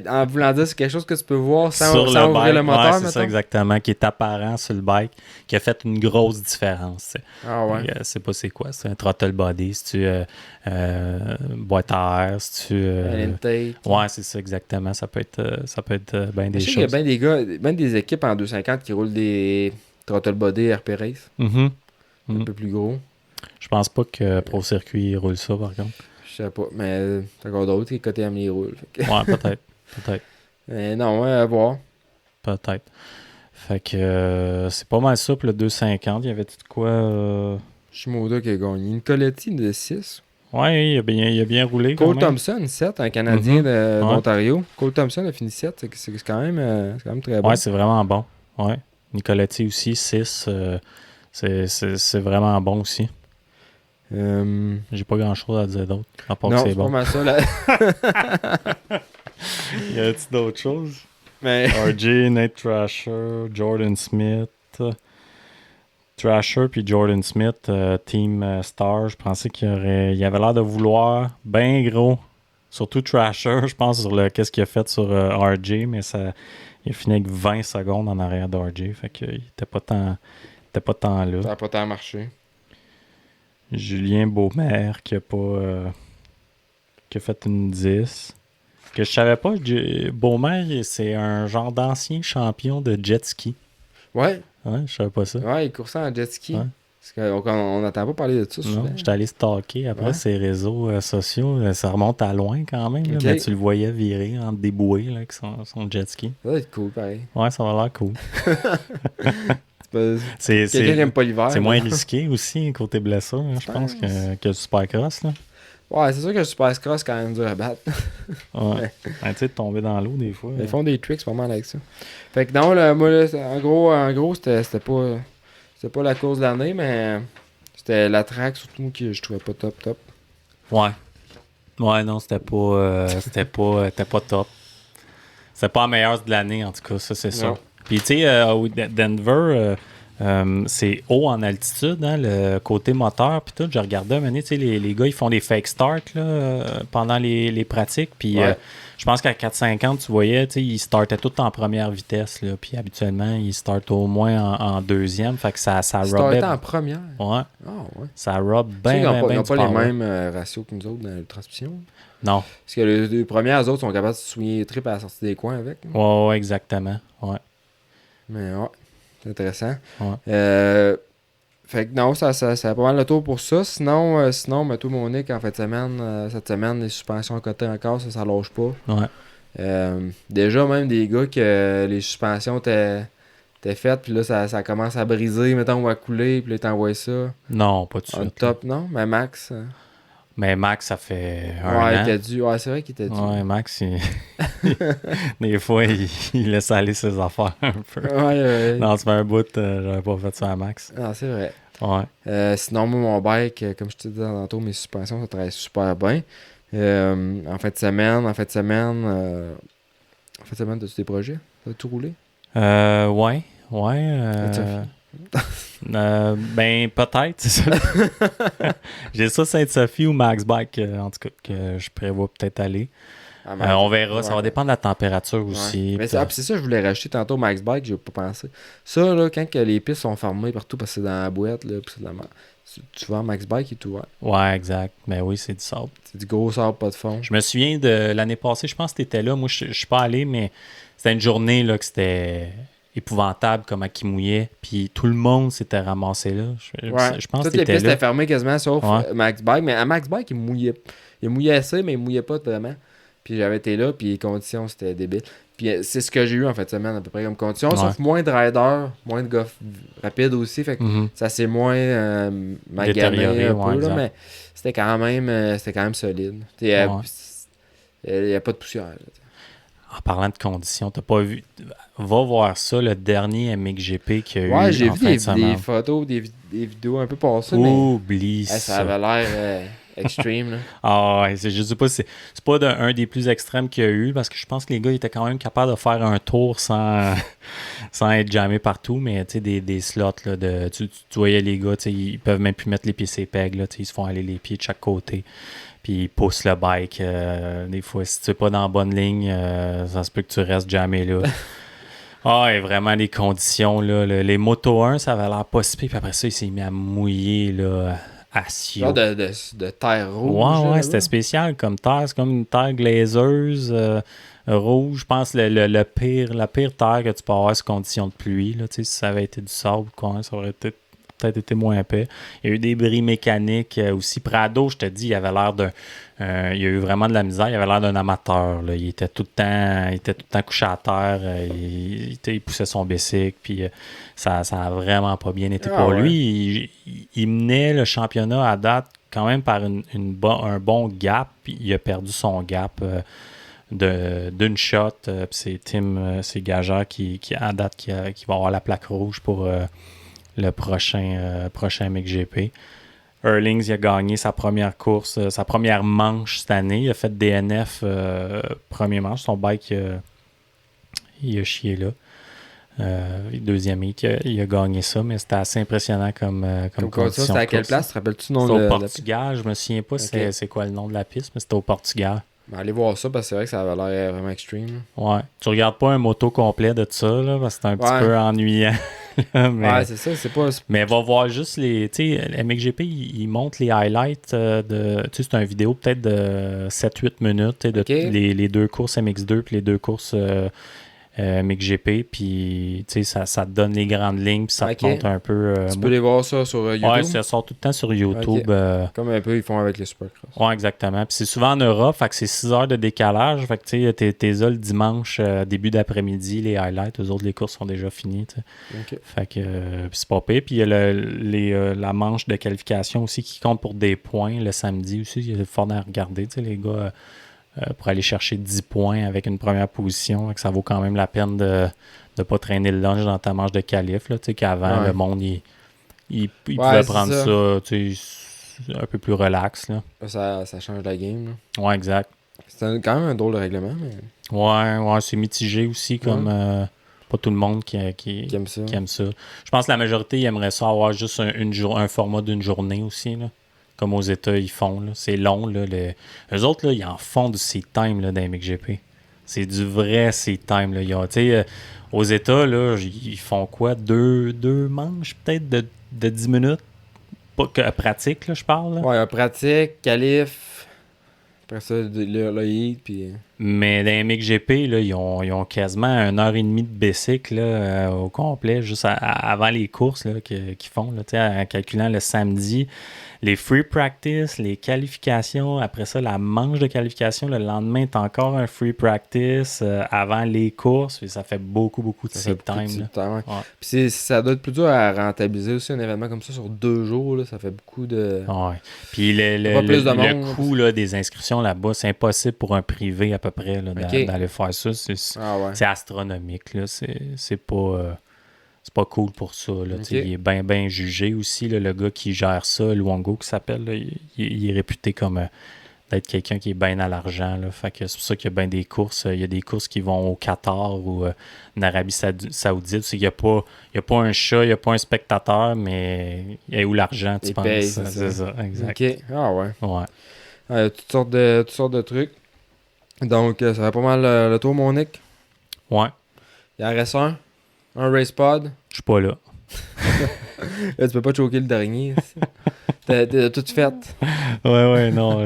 En voulant dire c'est quelque chose que tu peux voir sans ouvrir le moteur. Ouais, c'est ça exactement, qui est apparent sur le bike, qui a fait une grosse différence. T'sais. Ah ouais. C'est pas c'est quoi. C'est un throttle body, c'est-tu boîte à air, c'est-tu... ouais, c'est ça exactement. Ça peut être bien des choses. Je sais qu'il y a bien des équipes en 250 qui roulent des throttle body RP Race. Un peu plus gros. Je pense pas que Pro Circuit roule ça, par contre. Je sais pas, mais t'as encore d'autres qui côté les roulent. Ouais, peut-être. Mais non, à voir. Peut-être. Fait que c'est pas mal ça pour le 250. Il y avait tout de quoi... Shimoda qui a gagné. Une Coletti de 6. Ouais, il a bien roulé. Cole Thompson, 7, un Canadien d'Ontario. Cole Thompson a fini 7, c'est quand même très bon. Ouais, c'est vraiment bon. Ouais. Nicoletti aussi, 6. C'est vraiment bon aussi. J'ai pas grand chose à dire d'autre. À part que c'est bon. Non, c'est pas mal ça. Y a-t-il d'autres choses? Mais... RJ, Nate Thrasher, Jordan Smith. Thrasher puis Jordan Smith, Team Star, je pensais qu'il avait l'air de vouloir bien gros. Surtout Thrasher, je pense, sur qu'est-ce qu'il a fait sur RJ, mais il a fini avec 20 secondes en arrière d'RJ. Fait qu'il était pas tant là. Ça n'a pas tant marché. Julien Beaumer qui a fait une 10. Que je savais pas, Beaumer, c'est un genre d'ancien champion de jet ski. Ouais. Ouais, je savais pas ça. Ouais, il coursait en jet ski. Ouais. Parce qu'on n'entend pas parler de ça souvent. Non, j'étais allé stalker après ses réseaux sociaux. Ça remonte à loin quand même. Là, mais tu le voyais virer entre des bouées là, avec son jet ski. Ça va être cool, pareil. Ouais, ça va l'air cool. Quelqu'un qui n'aime pas l'hiver. C'est moins risqué aussi côté blessure, hein, je pense, que le Supercross. Là. Ouais, c'est sûr que le Supercross, c'est quand même dur à battre. Ouais. Tu sais, de tomber dans l'eau des fois. Ils font des tricks pas mal avec ça. Fait que non, moi, là, en gros c'était pas la course de l'année, mais c'était la track surtout que je trouvais pas top. Ouais. Ouais, non, c'était pas top. C'était pas la meilleure de l'année, en tout cas, ça, c'est ça. Puis, tu sais, Denver, c'est haut en altitude, hein, le côté moteur. Puis tout, je regardais un moment donné, tu sais, les gars, ils font des fake starts là, pendant les pratiques. Puis je pense qu'à 450, tu voyais, tu sais, ils startaient tout en première vitesse. Là, puis habituellement, ils startent au moins en deuxième. Fait que ça Ils robait. startaient en première? Ouais. Ouais. Ça robe Tu sais, bien, ils bien n'ont du pas les power. mêmes ratios que nous autres dans la transmission. Non. Parce que les premières, eux autres, sont capables de se souiller les tripes à la sortie des coins avec. Ouais, exactement. Ouais. Mais ouais, c'est intéressant. Ouais. Fait que non, ça a pas mal le tour pour ça. Sinon, mais tout mon Nick, en fait, cette semaine, les suspensions côté encore, ça lâche pas. Ouais. Déjà, même des gars que les suspensions étaient faites, puis là, ça commence à briser, mettons, ou à couler, puis là, t'envoies ça. Non, pas tout de En suite. top, non? Mais Max. Mais Max, ça fait un Ouais, il an. était dû. Ouais, c'est vrai qu'il était dû. Ouais, Max, des fois, il laisse aller ses affaires un peu. Ouais. Non, ça fait un bout, j'avais pas fait ça à Max. Non, c'est vrai. Ouais. Sinon, moi, mon bike, comme je te disais tantôt, mes suspensions, ça travaille super bien. En fin de semaine, t'as-tu des projets? T'as tout roulé? Ouais. Ben, peut-être, c'est ça. J'ai ça Sainte-Sophie ou Max Bike, en tout cas, que je prévois peut-être aller. On verra, ça va dépendre de la température aussi. Mais c'est ça, je voulais racheter tantôt Max Bike, j'ai pas pensé. Ça, là, quand que les pistes sont fermées partout parce que c'est dans la boîte, là, pis c'est de la merde. Tu vois, Max Bike est ouvert. Ouais, exact. Mais oui, c'est du sable. C'est du gros sable, pas de fond. Je me souviens de l'année passée, je pense que tu étais là. Moi, je suis pas allé, mais c'était une journée là, que c'était épouvantable comment il mouillait. Puis tout le monde s'était ramassé là. Je pense que toutes les pistes là. étaient fermées quasiment, sauf Max Bike. Mais à Max Bike, il mouillait assez, mais il mouillait pas vraiment. Puis j'avais été là, puis les conditions, c'était débile. Puis c'est ce que j'ai eu en fait semaine, à peu près comme conditions. Sauf moins de riders, moins de gars rapides aussi. Fait que ça s'est moins magané un peu, là, mais c'était quand même solide. Il n'y a pas de poussière. Là. En parlant de conditions, t'as pas vu. Va voir ça, le dernier MXGP qu'il y a eu. Ouais, j'ai en vu fin de semaine. des photos, des vidéos un peu passées. Oublie mais, ça. Ça avait l'air extreme. Là. Ah ouais, je sais pas, c'est pas un des plus extrêmes qu'il y a eu, parce que je pense que les gars étaient quand même capables de faire un tour sans être jamais partout, mais tu sais, des slots, là, tu voyais les gars, ils peuvent même plus mettre les pieds sur pegs, là, ils se font aller les pieds de chaque côté. Puis ils poussent le bike. Des fois, si tu n'es pas dans la bonne ligne, ça se peut que tu restes jamais là. Et vraiment, les conditions. Là, les Moto 1, ça avait l'air pas si pire. Puis après ça, il s'est mis à mouiller là, à Sio. Genre de terre rouge. Ouais, c'était spécial comme terre. C'est comme une terre glaceuse rouge. Je pense la pire terre que tu peux avoir, c'est conditions de pluie. Là, si ça avait été du sable, quoi, ça aurait peut-être été moins épais. Il y a eu des bris mécaniques aussi. Prado, je te dis, il avait l'air d'un... il y a eu vraiment de la misère. Il avait l'air d'un amateur. Là. Il était tout le temps couché à terre. Il poussait son bicycle. Puis ça a vraiment pas bien été pour lui. Il menait le championnat à date quand même par un bon gap. Puis il a perdu son gap d'une shot. Puis c'est Gageur qui à date qui va avoir la plaque rouge pour... le prochain MXGP. Earlings, il a gagné sa première course, sa première manche cette année. Il a fait DNF premier manche. Son bike, il a chié là. Deuxième hit, il a gagné ça, mais c'était assez impressionnant comme condition. C'était à quelle place? Te rappelles-tu le nom de au Portugal. Je me souviens pas c'est quoi le nom de la piste, mais c'était au Portugal. Ben, allez voir ça parce que c'est vrai que ça avait l'air vraiment extreme. Ouais. Tu regardes pas un moto complet de ça, là, parce que c'est un petit peu ennuyant. Ouais, c'est ça, c'est pas... Mais va voir juste les... Tu sais, MXGP, il montre les highlights de... Tu sais, c'est une vidéo peut-être de 7-8 minutes, de les deux courses MX2 puis les deux courses MXGP, puis tu sais, ça te donne les grandes lignes, puis ça te montre un peu... tu peux les voir ça sur YouTube? Ouais, ça sort tout le temps sur YouTube. Comme un peu ils font avec les Supercross. Ouais, exactement. Puis c'est souvent en Europe, fait que c'est 6 heures de décalage, fait que tu sais, t'es là le dimanche, début d'après-midi, les highlights, eux autres, les courses sont déjà finies, tu sais. Fait que c'est pas pire. Puis il y a la manche de qualification aussi qui compte pour des points le samedi aussi, il y a le fun à regarder, tu sais, les gars... pour aller chercher 10 points avec une première position, que ça vaut quand même la peine de ne pas traîner le lunch dans ta manche de qualif. Tu sais, qu'avant, le monde, il pouvait prendre ça tu sais, un peu plus relax. Là. Ça change la game. Là. Ouais, exact. C'est quand même un drôle de règlement. Mais... Ouais, c'est mitigé aussi comme... pas tout le monde qui aime ça. aime ça. Je pense que la majorité, ils aimeraient ça avoir juste un format d'une journée aussi, là. Comme aux États, ils font. Là. C'est long. Là, eux autres, là, ils en font du seat time là, dans les MXGP. C'est du vrai seat time. Là. Aux États, là, ils font quoi? Deux manches peut-être de 10 minutes? Pas que pratique, là, je parle. Là. Ouais, pratique, qualif. Après ça, le hit, puis... Mais dans les MXGP, là, ils ont quasiment 1h30 de bicycle là, au complet, juste avant les courses là, qu'ils font, là, en calculant le samedi, les free practice, les qualifications, après ça, la manche de qualification, le lendemain, t'as encore un free practice avant les courses, et ça fait beaucoup de seat time. Ouais. Puis ça doit être plus dur à rentabiliser aussi un événement comme ça sur 2 jours, là, ça fait beaucoup de... Ouais. Puis le coût là, des inscriptions là-bas, c'est impossible pour un privé à peu près là, d'aller faire ça. C'est astronomique. Là. C'est pas cool pour ça. Là. Il est bien jugé aussi. Là, le gars qui gère ça, Luongo qui s'appelle, là, il est réputé comme d'être quelqu'un qui est bien à l'argent. Là. Fait que c'est pour ça qu'il y a bien des courses. Il y a des courses qui vont au Qatar ou en Arabie Saoudite. Il n'y a pas un chat, il n'y a pas un spectateur, mais il y a où l'argent, tu penses? C'est ça, exact. OK. Ah ouais. Ouais. Toutes sortes de trucs. Donc, ça va pas mal le tour, mon Nick. Ouais. Il en reste un race pod. Je suis pas là. Là, tu peux pas choquer le dernier. T'as tout fait. Ouais, non.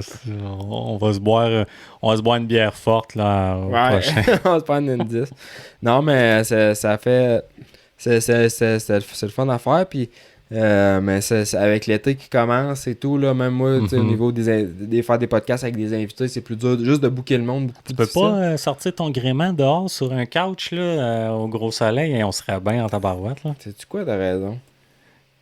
On va se boire une bière forte là au prochain. On va se prendre une 10. Non, mais ça fait... C'est le fun à faire, puis... mais c'est avec l'été qui commence et tout, là, même moi, au niveau des faire des podcasts avec des invités, c'est plus dur juste de booker le monde, beaucoup plus difficile. Tu peux pas sortir ton gréement dehors sur un couch là, au gros soleil et on serait bien en tabarouette. Là. Sais-tu quoi, t'as raison?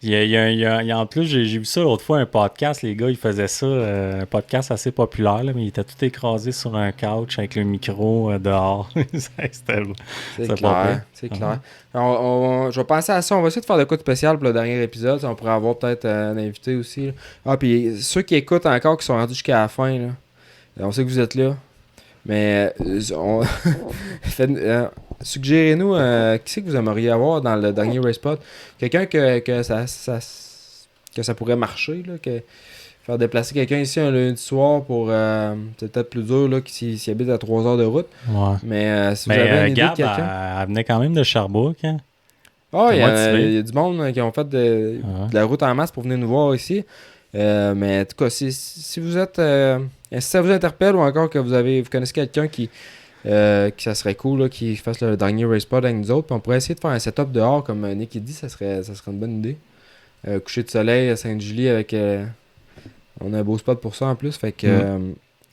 En plus, j'ai vu ça l'autre fois, un podcast, les gars, ils faisaient ça, un podcast assez populaire, là, mais ils étaient tout écrasés sur un couch avec le micro dehors. C'est clair. Je vais penser à ça, on va essayer de faire de quoi de spécial pour le dernier épisode, on pourrait avoir peut-être un invité aussi. Là. Ah, puis ceux qui écoutent encore, qui sont rendus jusqu'à la fin, là, on sait que vous êtes là, mais suggérez-nous qui c'est que vous aimeriez avoir dans le dernier RacePod. Quelqu'un que ça pourrait marcher, là, faire déplacer quelqu'un ici un lundi soir pour c'est peut-être plus dur là, s'il habite à 3 heures de route. Ouais. Mais si vous avez une idée de quelqu'un... elle venait quand même de Sherbrooke. Hein? Oh, il y a du monde qui ont fait de la route en masse pour venir nous voir ici. Mais en tout cas, si vous êtes si ça vous interpelle ou encore que vous connaissez quelqu'un qui ça serait cool là, qui fasse le dernier RacePod avec nous autres, puis on pourrait essayer de faire un setup dehors comme Nick dit, ça serait une bonne idée. Coucher de soleil à Sainte-Julie avec on a un beau spot pour ça en plus, fait que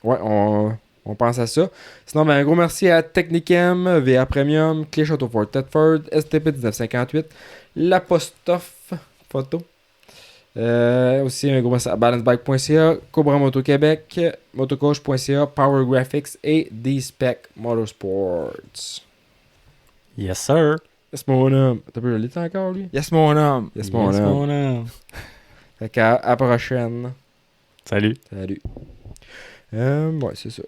ouais, on pense à ça. Sinon, un gros merci à Technicam, VR Premium, Clé Château Fort Thetford, STP 1958, l'Apostrophe Photo. Aussi un gros merci à balancebike.ca, Cobra Moto Québec, motocoach.ca, Power Graphics et D-Spec Motorsports. Yes sir. Yes mon homme. T'as pu le lire encore lui? Yes mon homme. Yes mon homme. Fait qu'à la prochaine. Salut. Ouais, c'est ça.